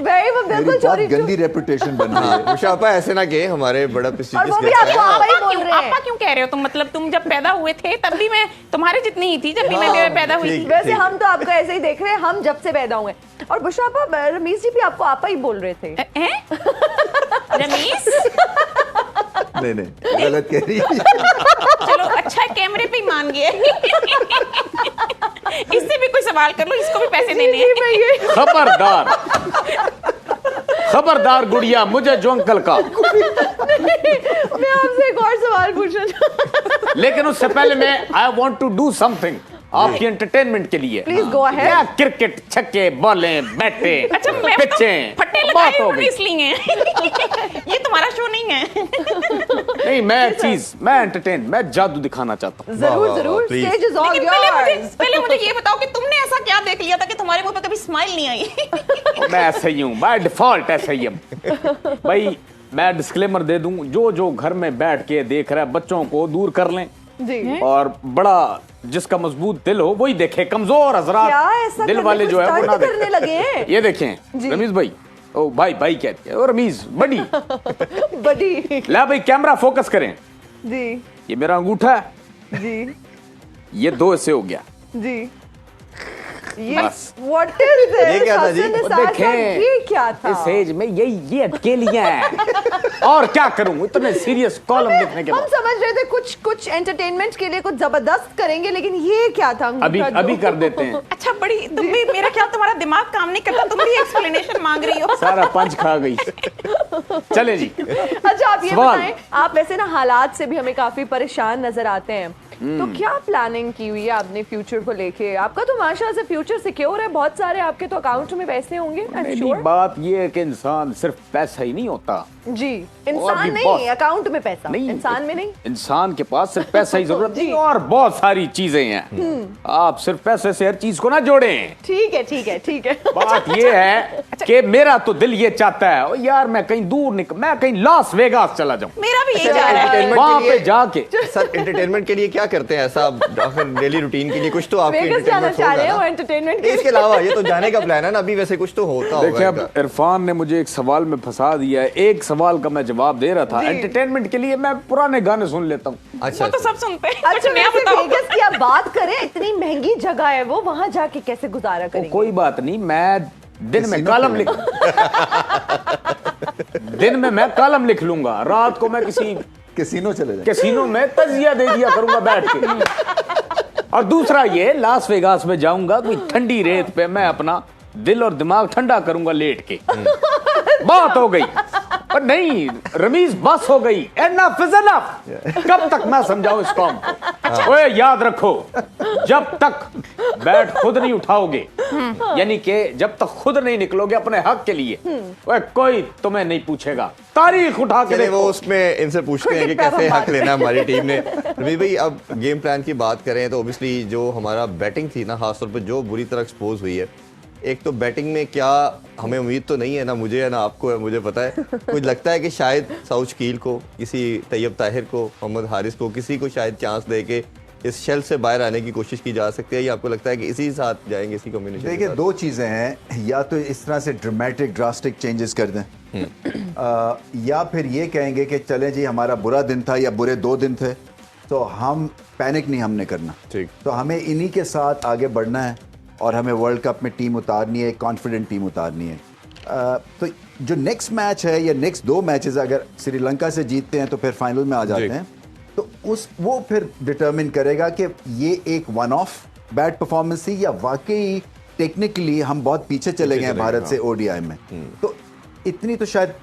भाई वो बिल्कुल बहुत चोरी गंदी रेपुटेशन बन रही है। मुशाफा ऐसे ना कहे, हमारे बड़ा और प्रेस्टीजियस वो भी आपको आपा ही बोल रहे हैं। आपा क्यों कह रहे हो तुम? मतलब तुम जब पैदा हुए थे तब भी मैं तुम्हारे जितनी ही थी जब भी मैं पैदा हुई थी। वैसे हम तो आपको ऐसे ही देख रहे हैं, हम जब से पैदा हुए। और बुशरा आपा, रमीज जी भी आपको आपा ही बोल रहे थे। रमीज नहीं गलत कह रही है। चलो अच्छा है, कैमरे पे ही मान गए। इससे भी कोई सवाल कर लो, इसको भी पैसे देने हैं। खबरदार, खबरदार गुड़िया, मुझे जो अंकल का। मैं आपसे एक और सवाल पूछना चाहूँ। लेकिन उससे पहले मैं I want to do something आपकी एंटरटेनमेंट के लिए। Please go ahead. क्या क्रिकेट, छक्के, बॉलें, बैटे, अच्छा मैं पिच्चे, फट्टे बात लगाए हो और गई। इसलिए ये तुम्हारा शो नहीं है। नहीं, मैं एंटरटेन, मैं जादू दिखाना चाहता हूँ। जरूर वाह, जरूर, please। स्टेज इज ऑल लेकिन योर्स। पहले मुझे ये बताओ कि तुमने ऐसा क्या देख लिया था कि तुम्हारे मुंह पे कभी स्माइल नहीं आई? मैं ऐसे ही हूँ, बाय डिफॉल्ट ऐसे ही हूँ भाई। मैं डिस्क्लेमर दे दूं, जो घर में बैठ के देख रहा है बच्चों को दूर कर लें, जी। और बड़ा जिसका मजबूत दिल हो वही देखे। कमजोर क्या हजरात ऐसा दिल करने वाले को जो है वो start ना करने देखें। लगे हैं? ये देखें जी। रमीज भाई, ओ भाई कहते हैं, ओ रमीज बड़ी बड़ी। ला भाई, कैमरा फोकस करें। जी ये मेरा अंगूठा है, जी ये 2 ऐसे हो गया। जी। ये बस। What is this? ये क्या था जी? हसन वो निसार देखें, साहब, ये क्या था? इस एज में ये अटकेलियां हैं। और क्या करूं इतने सीरियस कॉलम लिखने के हम बाद। समझ रहे थे कुछ एंटरटेनमेंट के लिए कुछ जबरदस्त करेंगे, लेकिन ये क्या था? अभी कर देते हैं। अच्छा बड़ी, तुम भी, मेरा ख्याल तुम्हारा दिमाग काम नहीं करता, तुम भी एक्सप्लेनेशन मांग रही हो। सारा पंच खा गई। चले जी। अच्छा आप ये सवाल। बताएं, आप वैसे ना हालात से भी हमें काफी परेशान नजर आते हैं, तो क्या प्लानिंग की हुई है आपने फ्यूचर को लेके? आपका तो माशाल्लाह से फ्यूचर सिक्योर है, बहुत सारे आपके तो अकाउंट में पैसे होंगे, आई एम मेरी श्योर। बात ये है कि इंसान सिर्फ पैसा ही नहीं होता। जी, और इंसान भी नहीं, बहुत- अकाउंट में पैसा, नहीं, इंसान में नहीं। इंसान के पास सिर्फ पैसा ही जरूरत जी। नहीं, और बहुत सारी चीजें हैं। आप सिर्फ पैसे से हर चीज को ना जोड़ें। ठीक है ठीक है ठीक है। बात ये है कि मेरा तो दिल ये चाहता है, ओ यार मैं कहीं दूर मैं कहीं लॉस वेगास चला जाऊं, मेरा भी यही जा रहा है। एंटरटेनमेंट वहां के पे लिए जाके। सर, एंटरटेनमेंट के लिए क्या करते हैं ऐसा? आखिर डेली रूटीन के लिए कुछ तो आपके वेगस जाना entertainment चाह रहे होगा हो ना? एंटरटेनमेंट के इसके अलावा ये तो जाने का प्लान है ना, अभी वैसे कुछ तो होता देखिए, होगा अब इनका। इरफान ने मुझे एक सवाल में फंसा दिया है। एक सवाल का मैं जवाब दे रहा था। जी। एंटरटेनमेंट के लिए मैं पुराने गाने सुन लेता हूँ। अच्छा वो तो अच्छा। सब सुनते हैं, अच्छा कुछ नया वैसे बताओ। वेगस की आप बात करें, इतनी महंगी जगह है वो, वहां जाके कैसे गुजारा करेंगे? कोई बात नहीं, मैं दिन में कैसीनो कॉलम लिख खेलेंगे। दिन में मैं कॉलम लिख लूंगा, रात को मैं किसी कैसीनो चले जाए। कैसीनो में तजिया दे दिया करूंगा बैठ के। और दूसरा ये, लास वेगास में जाऊंगा, कोई ठंडी रेत पे मैं अपना दिल और दिमाग ठंडा करूंगा लेट के। बात हो गई। पर नहीं रमीज, बस हो गई। Enough is enough. कब तक मैं समझाऊं इस कौम को? ओए याद रखो, जब तक बैट खुद नहीं उठाओगे, यानी कि जब तक खुद नहीं निकलोगे अपने हक के लिए, ओए कोई तुम्हें नहीं पूछेगा। तारीख उठा के चलिए, वो देखो। उसमें इनसे पूछते हैं कि क्रिकेट पे कैसे हम हक बात लेना है हमारी टीम ने। रमीज भाई, अब गेम प्लान की बात करें तो ऑब्वियसली जो हमारा बैटिंग थी ना, खासतौर पर जो बुरी तरह एक्सपोज हुई है, एक तो बैटिंग में क्या हमें उम्मीद तो नहीं है ना, मुझे है ना आपको है, मुझे पता है, मुझे लगता है कि शायद साउथ शकील को, किसी तैयब ताहिर को, मोहम्मद हारिस को, किसी को शायद चांस दे के इस शेल से बाहर आने की कोशिश की जा सकती है, या आपको लगता है कि इसी साथ जाएंगे, इसी कम्युनिकेशन? देखिए, 2 चीजें हैं, या तो इस तरह से ड्रामेटिक ड्रास्टिक चेंजेस कर दें, या फिर ये कहेंगे कि चलें जी हमारा बुरा दिन था या बुरे 2 दिन थे, तो हम पैनिक नहीं हमने करना। ठीक। तो हमें इन्हीं के साथ आगे बढ़ना है और हमें वर्ल्ड कप में टीम उतारनी है, कॉन्फिडेंट टीम उतारनी है। तो जो नेक्स्ट मैच है या नेक्स्ट 2 मैचेस अगर श्रीलंका से जीतते हैं तो फिर फाइनल में आ जाते जी। हैं, तो वो फिर डिटरमिन करेगा कि ये एक वन ऑफ बैड परफॉर्मेंस थी या वाकई टेक्निकली हम बहुत पीछे चले गए हैं भारत से ओडीआई में। तो इतनी तो शायद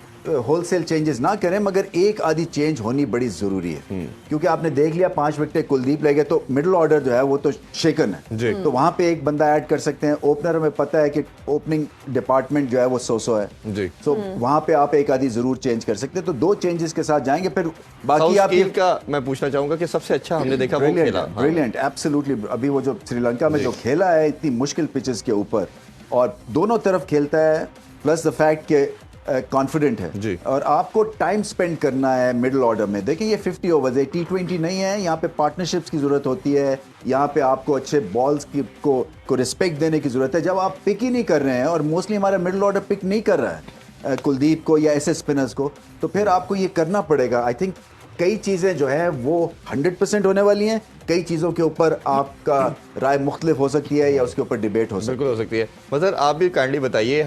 होलसेल चेंजेस ना करें, मगर एक आधी चेंज होनी बड़ी जरूरी है, क्योंकि आपने देख लिया 5 विकेट कुलदीप ले गए, तो मिडिल ऑर्डर जो है वो तो शेकन जी। है, तो वहां पे एक बंदा ऐड कर सकते हैं। ओपनर में पता है कि ओपनिंग डिपार्टमेंट जो है वो सो है जी। तो वहां पे आप एक आधी जरूर चेंज कर सकते हैं। तो 2 चेंजेस के साथ जाएंगे, फिर बाकी साउथ आप शकील का मैं पूछना चाहूंगा कि सबसे अच्छा हमने देखा वो खेला। हाँ। Brilliant, absolutely. अभी वो जो श्रीलंका में जो खेला है इतनी मुश्किल पिचेस के ऊपर, और दोनों तरफ खेलता है, प्लस द फैक्ट के कॉन्फिडेंट है जी। और आपको टाइम स्पेंड करना है मिडिल ऑर्डर में। देखिए, ये 50 ओवर्स है, T20 नहीं है, यहाँ पे पार्टनरशिप्स की जरूरत होती है, यहाँ पे आपको अच्छे बॉल्स को रिस्पेक्ट देने की जरूरत है। जब आप पिक ही नहीं कर रहे हैं, और मोस्टली हमारा मिडिल ऑर्डर पिक नहीं कर रहा है कुलदीप को या ऐसे स्पिनर्स को, तो फिर आपको ये करना पड़ेगा। आई थिंक कई चीज़ें जो है वो 100% होने वाली हैं, कई चीज़ों के ऊपर आपका राय मुख्तलिफ हो सकती है या उसके ऊपर डिबेट हो सकती है। बिल्कुल हो सकती है। मगर आप भी काइंडली बताइए,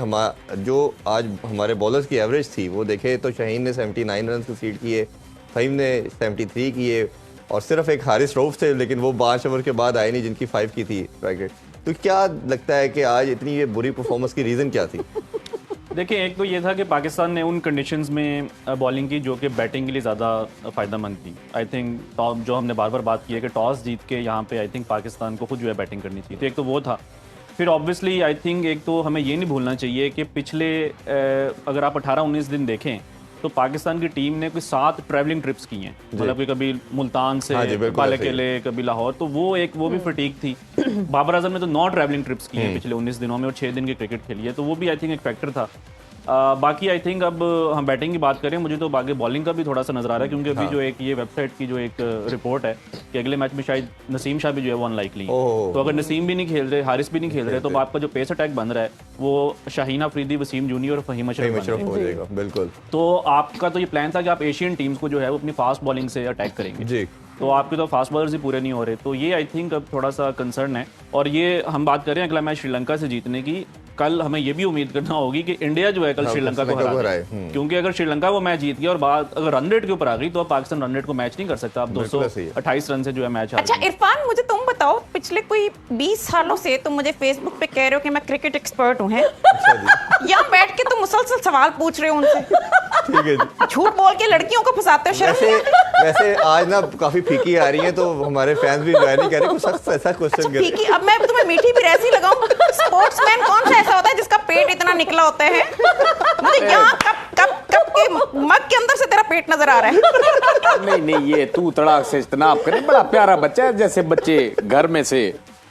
जो आज हमारे बॉलर्स की एवरेज थी वो देखे तो शाहीन ने 79 रन सीड किए, फहीम ने 73 किए, और सिर्फ एक हारिस रऊफ थे, लेकिन वो 5 ओवर के बाद आए नहीं, जिनकी 5 की थी विकेट। तो क्या लगता है कि आज इतनी ये बुरी परफॉर्मेंस की रीज़न क्या थी? देखिए, एक तो ये था कि पाकिस्तान ने उन कंडीशंस में बॉलिंग की जो कि बैटिंग के लिए ज़्यादा फ़ायदेमंद थी। आई थिंक टॉप जो हमने बार बार बात की है कि टॉस जीत के यहाँ पे आई थिंक पाकिस्तान को खुद जो है बैटिंग करनी चाहिए, तो एक तो वो था। फिर ऑब्वियसली आई थिंक एक तो हमें ये नहीं भूलना चाहिए कि पिछले अगर आप 18-19 दिन देखें तो पाकिस्तान की टीम ने कोई 7 ट्रैवलिंग ट्रिप्स की हैं, मतलब कि कभी मुल्तान से काले किले, कभी लाहौर, तो वो भी फटीक थी। बाबर आजम ने तो 9 ट्रैवलिंग ट्रिप्स की हैं पिछले 19 दिनों में और 6 दिन की क्रिकेट खेली है, तो वो भी आई थिंक एक फैक्टर था। बाकी आई थिंक अब हम बैटिंग की बात करें, मुझे तो बाकी बॉलिंग का भी थोड़ा सा नजर आ रहा है, क्योंकि अभी जो एक ये वेबसाइट की जो एक रिपोर्ट है कि अगले मैच में शायद नसीम शाह भी जो है वो अनलाइकली है। तो अगर नसीम भी नहीं खेल रहे, हारिस भी नहीं खेल रहे, तो आपका जो पेस अटैक बन रहा है वो शाहीन अफरीदी, वसीम जूनियर और फहीम अशरफ हो जाएगा। बिल्कुल। तो आपका तो ये प्लान था कि आप एशियन टीम्स को जो है वो अपनी फास्ट बॉलिंग से अटैक करेंगे जी, तो आपके तो फास्ट बॉलर्स ही पूरे नहीं हो रहे, तो ये आई थिंक अब थोड़ा सा कंसर्न है। और ये हम बात करें अगला मैच श्रीलंका से जीतने की, कल हमें ये भी उम्मीद करना होगी कि इंडिया जो है कल श्रीलंका को हराए, क्योंकि अगर श्रीलंका वो मैच जीत गया और बाद अगर रन रेट के ऊपर आ गई तो अब पाकिस्तान रन रेट को मैच नहीं कर सकता। अब 228 रन से जो है मैच हार। अच्छा इरफान, मुझे तुम बताओ, पिछले कोई 20 सालों से तुम मुझे फेसबुक पे कह रहे हो कि मैं क्रिकेट एक्सपर्ट हूँ, यहाँ बैठ के तुम मुसलसल सवाल पूछ रहे हो उनसे, ठीक है जी। झूठ बोल के लड़कियों को फंसाते हो। शर्म वैसे आज ना काफी फीकी आ रही है, तो हमारे फैंस भी जो है नहीं कह रहे कुछ सख्त ऐसा क्वेश्चन कर। फीकी, अब मैं तुम्हें मीठी भी ऐसी लगाऊं? स्पोर्ट्समैन कौन सा ऐसा होता है जिसका पेट इतना निकला होता है? मुझे यहाँ कब के मग के अंदर से तेरा पेट नजर आ रहा है। नहीं, ये तू तड़ाक से इज्तनाब करे, बड़ा प्यारा बच्चा है, जैसे बच्चे घर में से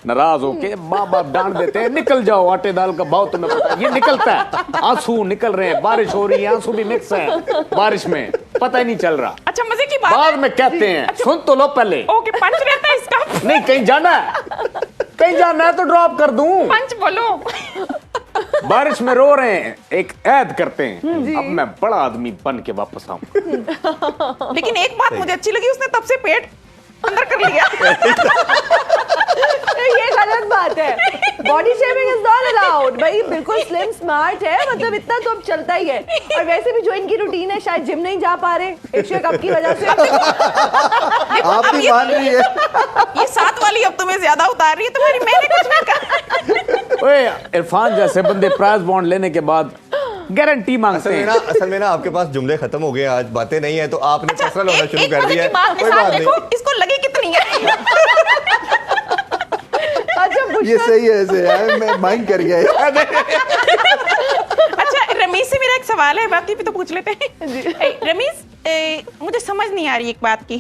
नाराज होके माँ बाप डांट देते हैं, निकल जाओ, आटे दाल का भाव तुम्हें पता है, ये निकलता है, आंसू निकल रहे हैं, बारिश हो रही है, आंसू भी मिक्स है बारिश में, पता ही नहीं चल रहा। अच्छा मजे की बात बाद में कहते हैं। अच्छा, सुन तो लो पहले। ओके, पंच रहता है इसका? नहीं, कहीं जाना है तो ड्रॉप कर दूं। पंच बोलो। बारिश में रो रहे हैं, एक ऐद करते हैं, अब मैं बड़ा आदमी बन के वापस आऊं। लेकिन एक बात मुझे अच्छी लगी, उसने तब से पेट अंदर कर लिया। ये गलत बात है, body shaming is not allowed. भाई बिल्कुल स्लिम स्मार्ट है, मतलब इतना तो अब चलता ही है। और वैसे भी जो इनकी रूटीन है, शायद जिम नहीं जा पा रहे एशिया कप की वजह से। आप भी मान रही है ये 7 वाली अब तुम्हें ज्यादा उतार रही है, तो मैंने कुछ नहीं कहा। ओए इरफान जैसे बंदे प्राइज बॉन्ड लेने के बाद गारंटी मांगते हैं। असल में ना आपके पास जुमले खत्म हो गए, आज बातें नहीं है, तो आपने पर्सनल होना शुरू कर दिया है। कोई बात नहीं, इसको लगी कितनी है। ये सही है, ऐसे है, मैं माइंड कर गया। अच्छा रमीज से मेरा एक सवाल है, बाकी भी तो पूछ लेते हैं। रमीज, मुझे समझ नहीं आ रही एक बात की।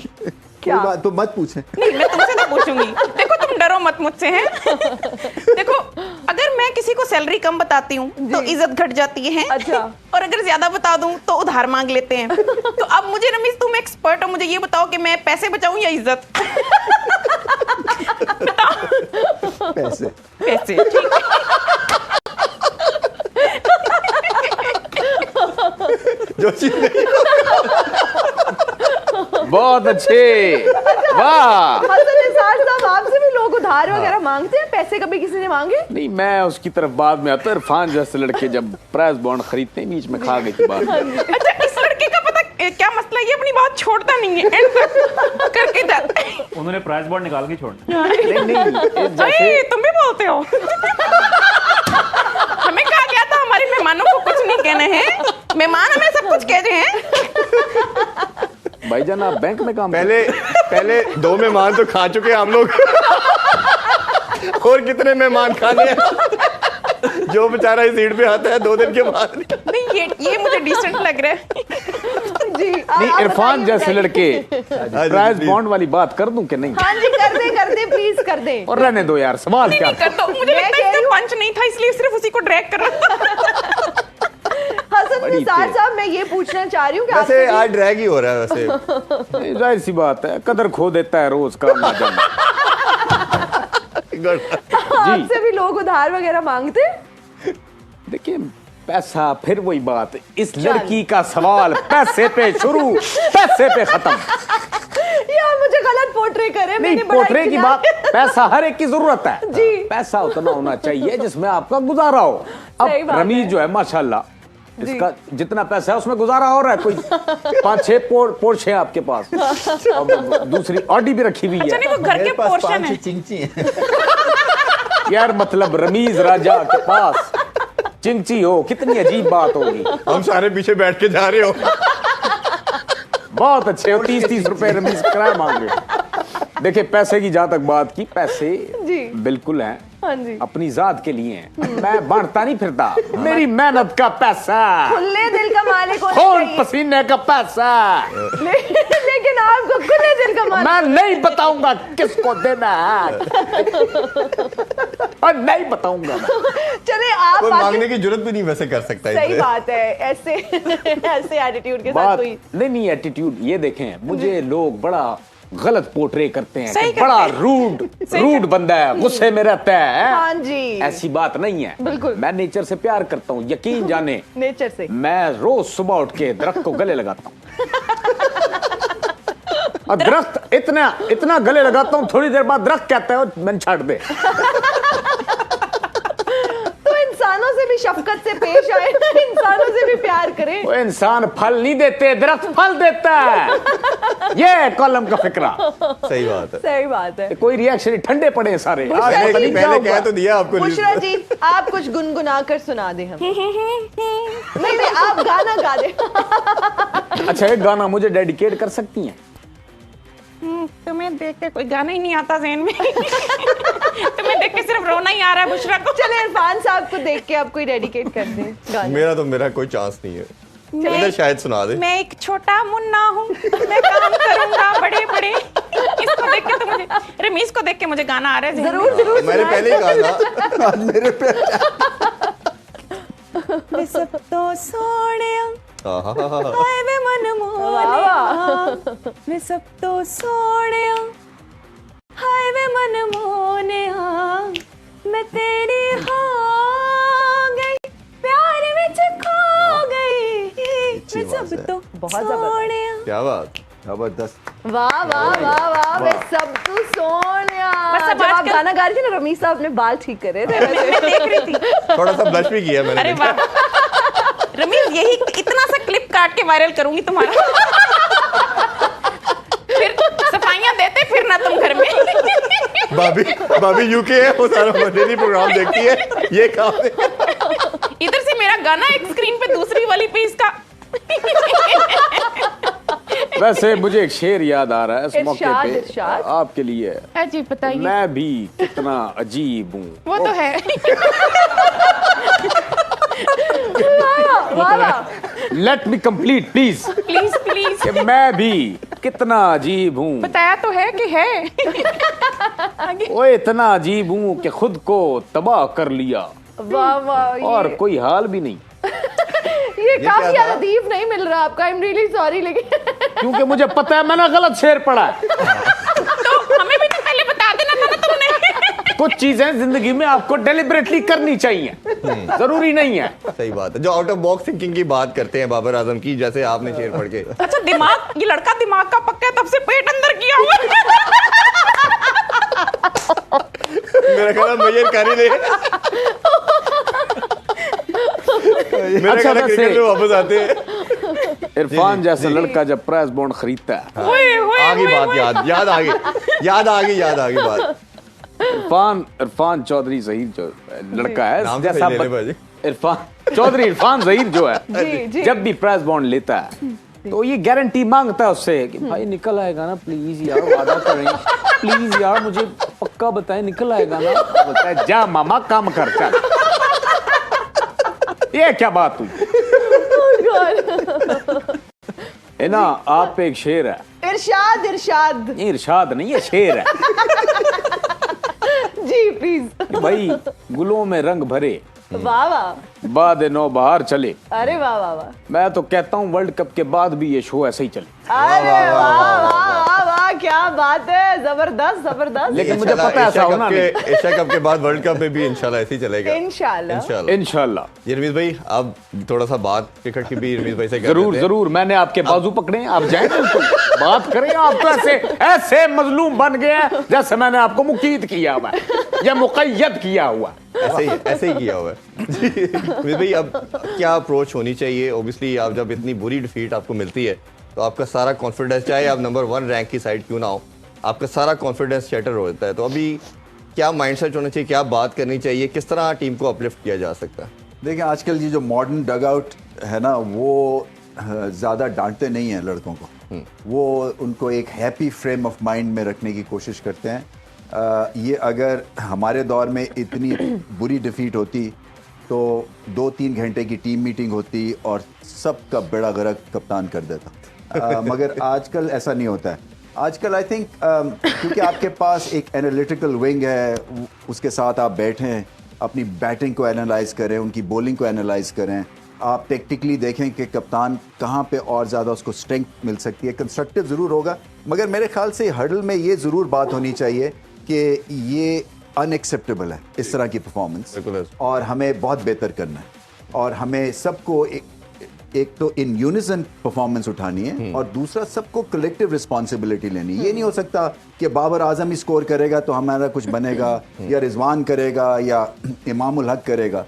क्या बात? तो मत पूछे। नहीं, मैं तुमसे तो पूछूंगी। देखो तुम डरो मत मुझसे, हैं? देखो अगर मैं किसी को सैलरी कम बताती हूँ तो इज्जत घट जाती है। अच्छा। और अगर ज्यादा बता दूं तो उधार मांग लेते हैं। तो अब मुझे रमीज, तुम एक्सपर्ट हो, मुझे ये बताओ कि मैं पैसे बचाऊं या इज्जत? पैसे। पैसे, ठीक है। जो चीज बहुत अच्छे, वाह। हसन निसार साहब, आपसे भी लोग उधार वगैरह मांगते हैं? पैसे कभी किसी ने मांगे? नहीं, मैं उसकी तरफ बाद में आता। इरफान जैसे लड़के जब प्राइज बॉन्ड खरीदते हैं, बीच में खा गई थी बात। अच्छा, इस लड़के का पता क्या मसला, ये अपनी बात छोड़ता नहीं है, एंड करके जाता है। उन्होंने प्राइज बॉन्ड निकाल के छोड़ना। नहीं, अरे तुम भी बोलते हो। हमें कहा गया था हमारे मेहमानों को कुछ नहीं कहना है, मेहमान हमें सब कुछ कह रहे हैं। भाईजान आप बैंक में काम पहले 2 मेहमान तो खा चुके हैं हम लोग। और कितने मेहमान खाने हैं? जो बेचारा इस सीट पे आता है 2 दिन के बाद। नहीं, ये मुझे डिसेंट लग रहा है। जी, नहीं, इरफान जैसे लड़के प्राइज बॉन्ड वाली बात कर दूं कि नहीं? हाँ जी, कर दे प्लीज कर दे। और रहने दो यार, सवाल क्या कर दो। मुझे लगता है इसका पंच नहीं था, इसलिए सिर्फ उसी को ड्रैग कर रहा था। हसन निसार साहब, मैं ये पूछना चाह रही हूँ कि वैसे आज ड्रैग ही हो रहा है वैसे। जाहिर सी बात है, कदर खो देता है रोज का ना जाने। आपसे भी लोग उधार वगैरह मांगते? देखिए पैसा, फिर वही बात, इस लड़की का सवाल पैसे पे शुरू, पैसे पे खत्म। यार मुझे गलत पोर्ट्रे करे। नहीं, पोर्ट्रे की बात, पैसा हर एक की जरूरत है जी। पैसा उतना होना चाहिए जिसमें आपका गुजारा हो। अब रमीज जो है माशाल्लाह, इसका जितना पैसा है उसमें गुजारा हो रहा है। कोई 5-6 पोर्शे आपके पास, और दूसरी ऑडी भी रखी हुई है। अच्छा, नहीं, वो घर के पोर्शन है। चिंची यार मतलब रमीज राजा के पास चिंची हो, कितनी अजीब बात होगी। हम सारे पीछे बैठ के जा रहे हो। बहुत अच्छे हो, 30-30 रुपए रमीज किराया मांग रहे हो। देखिए पैसे की जहां तक बात की, पैसे जी। बिल्कुल हैं, हाँ जी। अपनी जात के लिए हैं। मैं बांटता नहीं फिरता, मेरी मेहनत का पैसा, खुले दिल का मालिक होना खून चाहिए। पसीने का पैसा। लेकिन आपको खुले दिल का मालिक मैं नहीं बताऊंगा किसको देना है और नहीं बताऊंगा मैं। चले आप कोई आगे- मांगने की जरूरत भी नहीं वैसे कर सकता सही इससे। बात है, ऐसे ऐसे एटीट्यूड के साथ बात कोई नहीं एटीट्यूड। ये देखें, मुझे लोग बड़ा गलत पोर्ट्रे करते हैं सही कि बड़ा करते हैं। रूड बंदा है, गुस्से में रहता है। हाँ जी। ऐसी बात नहीं है, बिल्कुल। मैं नेचर से प्यार करता हूँ, यकीन जाने। नेचर से मैं रोज सुबह उठ के दरख्त को गले लगाता हूँ और दरख्त इतना गले लगाता हूँ, थोड़ी देर बाद दरख्त कहता है मैंने छाट दे। तो इंसानों से भी शफकत से पेश आए, इंसानों से भी प्यार करें। वो इंसान फल नहीं देते, दरख्त फल देता है। ये कॉलम का फिक्रा। सही बात है। सही बात है। कोई रिएक्शन नहीं, ठंडे पड़े हैं सारे। आज पहले- पता नहीं क्या पहले कह होगा। तो दिया आपको। बुशरा जी, आप कुछ गुनगुना कर सुना दे हम। नहीं, आप गाना गा दे। अच्छा, एक गाना मुझे डेडिकेट कर सकती हैं? तुम्हें देख के कोई गाना ही नहीं आता ज़हन में। तुम्हें देख के सिर्फ रोना ही आ रहा है बुशरा को। चले इरफान साहब को देख के आप कोई डेडिकेट कर दें गाना। मेरा कोई चांस नहीं है। इधर शायद सुना दे। मैं एक छोटा मुन्ना हूँ, मैं काम करूंगा बड़े बड़े। इसको देख के तो मुझे, रमीज को देख के मुझे गाना आ रहा है ज़हन में। जरूर जरूर मैंने पहले ही कहा था। आज मेरे पे मैं सब तो सोने आहा। हाय वे मन मोने, मैं सब तो सोने हाय वे मन मोने, मैं तेरी हो गई, प्यार विच खो गई, मैं सब तो बहुत जबरदस्त। सोने। क्या बात। जबरदस्त। वाह वाह वाह वाह, मैं सब तू सोनिया। बस अब जब आप आजकल- गाना गा रही थी ना, रमीज साहब ने बाल ठीक कर रहे थे। मैं देख रही थी। थोड़ा सा ब्लश भी किया मैंने। अरे वाह रमीज, यही इतना सा क्लिप काट के वायरल करूंगी तुम्हारा। फिर सफाइयां देते फिर ना तुम घर में। भाभी यूके है, वो सारा डेली प्रोग्राम देखती है। ये काम है। इधर से मेरा गाना एक स्क्रीन पे, दूसरी वाली पे इसका। वैसे मुझे एक शेर याद आ रहा है इस मौके इरशाद, पे इरशाद। आपके लिए। जी बताइए। मैं भी कितना अजीब हूँ। वो तो है। वाह वाह। Let me complete please. Please please कि मैं भी कितना अजीब हूँ। बताया तो है कि है। आगे। वो इतना अजीब हूँ कि खुद को तबाह कर लिया वाह वाह, और कोई हाल भी नहीं, ये काफी क्या था? अदीब नहीं मिल रहा आपका। आई एम रियली सॉरी, लेकिन क्योंकि मुझे पता है मैंने गलत शेर पढ़ा है। तो हमें भी तो पहले बता देना था ना तुमने। कुछ चीजें जिंदगी में आपको डेलिबरेटली करनी चाहिए, जरूरी नहीं है। सही बात है। जो आउट ऑफ बॉक्स थिंकिंग की बात करते हैं बाबर आजम की, जैसे आपने शेर पढ़ के। अच्छा दिमाग, ये लड़का दिमाग का पक्का है, तब से पेट अंदर किया हुआ है। मेरा ख्याल मैयर कर ही ले। मेरा अच्छा, ख्याल वैसे- क्रिकेट में वापस आते हैं। इरफान जैसा लड़का जब प्राइस बॉन्ड खरीदता है, ओए ओए आगे ओए, बात ओए। याद आ गई बात। इरफान चौधरी जहीर जो लड़का है, नाम से जैसा सही ले ले भाजी। इरफान जहीर जो है, जी जी। जब भी प्राइस बॉन्ड लेता है तो ये गारंटी मांगता है उससे कि भाई निकल आएगा ना, प्लीज यार वादा करें, प्लीज यार मुझे पक्का बताएं निकल आएगा ना। बोलता है जा मामा काम कर चल। ये क्या बात हुई है ना। आप पे एक शेर है, इरशाद इरशाद ये इरशाद नहीं है, शेर है जी प्लीज। कि भाई गुलों में रंग भरे वाह वाह, बाद नौ बहार चले। अरे वाह वाह वाह, मैं तो कहता हूँ वर्ल्ड कप के बाद भी ये शो ऐसे ही चले। अरे वाह वाह वाह वाह, क्या बात है, जबरदस्त जबरदस्त। लेकिन मुझे पता है ऐसा होना नहीं। एशिया कप के बाद वर्ल्ड कप में भी इंशाल्लाह ऐसे ही चलेगा। इंशाल्लाह। इंशाल्लाह। इंशाल्लाह। ये रमीज भाई, अब थोड़ा सा बात क्रिकेट की भी रमीज भाई से कर जरूर लेते हैं। जरूर, मैंने आपके बाजू पकड़े हैं, आप जाएं बिल्कुल बात करें। आप तो ऐसे मजलूम बन गए हैं जैसे मैंने आपको मुकीद किया हुआ है या मुक़य्यद किया हुआ है। ऐसे ही किया हुआ है जी। रमीज भाई, अब क्या अप्रोच होनी चाहिए? ऑब्वियसली आप जब इतनी बुरी डिफीट आपको मिलती है तो आपका सारा कॉन्फिडेंस, चाहे आप नंबर 1 रैंक की साइड क्यों ना हो, आपका सारा कॉन्फिडेंस शैटर हो जाता है। तो अभी क्या माइंडसेट होना चाहिए, क्या बात करनी चाहिए, किस तरह टीम को अपलिफ्ट किया जा सकता है? देखिए आजकल ये जो मॉडर्न डग आउट है ना, वो ज़्यादा डांटते नहीं हैं लड़कों को, वो उनको एक हैप्पी फ्रेम ऑफ माइंड में रखने की कोशिश करते हैं। ये अगर हमारे दौर में इतनी बुरी डिफीट होती तो 2-3 घंटे की टीम मीटिंग होती और सबका बेड़ा गर्क कप्तान कर देता। मगर आजकल ऐसा नहीं होता है। आजकल आई थिंक क्योंकि आपके पास एक एनालिटिकल विंग है, उसके साथ आप बैठें, अपनी बैटिंग को एनालाइज करें, उनकी बॉलिंग को एनालाइज करें, आप टेक्निकली देखें कि कप्तान कहाँ पे और ज़्यादा उसको स्ट्रेंथ मिल सकती है। कंस्ट्रक्टिव ज़रूर होगा, मगर मेरे ख्याल से हर्डल में ये ज़रूर बात होनी चाहिए कि ये अनएक्सेप्टेबल है इस तरह की परफॉर्मेंस, और हमें बहुत बेहतर करना है, और हमें सबको एक तो इन यूनिसन परफॉर्मेंस उठानी है, और दूसरा सबको कलेक्टिव रिस्पॉन्सिबिलिटी लेनी है। ये नहीं हो सकता कि बाबर आजम ही स्कोर करेगा तो हमारा कुछ बनेगा, या रिजवान करेगा या इमामुल हक करेगा।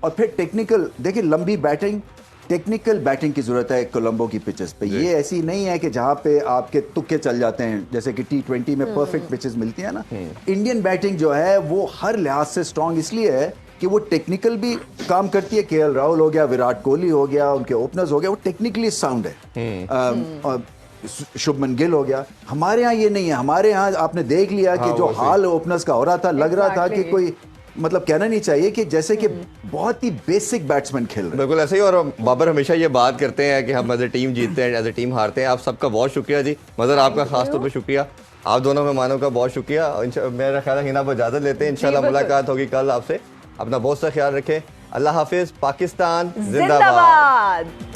और फिर टेक्निकल, देखिए लंबी बैटिंग, टेक्निकल बैटिंग की जरूरत है कोलंबो की पिचेस पे। ये ऐसी नहीं है कि जहाँ पे आपके तुक्के चल जाते हैं, जैसे कि T20 में परफेक्ट पिचेस मिलती है ना। इंडियन बैटिंग जो है वो हर लिहाज से स्ट्रांग इसलिए है कि वो टेक्निकल भी काम करती है। KL राहुल हो गया, विराट कोहली हो गया, उनके ओपनर्स हो गया, वो टेक्निकली साउंड है। शुभमन गिल हो गया। हमारे यहाँ ये नहीं है। हमारे यहाँ आपने देख लिया कि जो हाल ओपनर्स का हो रहा था, लग रहा था कि कोई मतलब कहना नहीं चाहिए कि जैसे कि बहुत ही बेसिक बैट्समैन खेल रहे हैं। बिल्कुल ऐसे ही। और बाबर हमेशा ये बात करते हैं कि हम एज ए टीम जीतते हैं, एज ए टीम हारते हैं। आप सबका बहुत शुक्रिया जी। मदर आपका खास तौर पे शुक्रिया, आप दोनों मेहमानों का बहुत शुक्रिया। मेरा ख्याल है हिना पर इजाजत लेते हैं, इंशाल्लाह मुलाकात होगी कल आपसे। अपना बहुत सा ख्याल रखें। अल्लाह हाफिज। पाकिस्तान जिंदाबाद।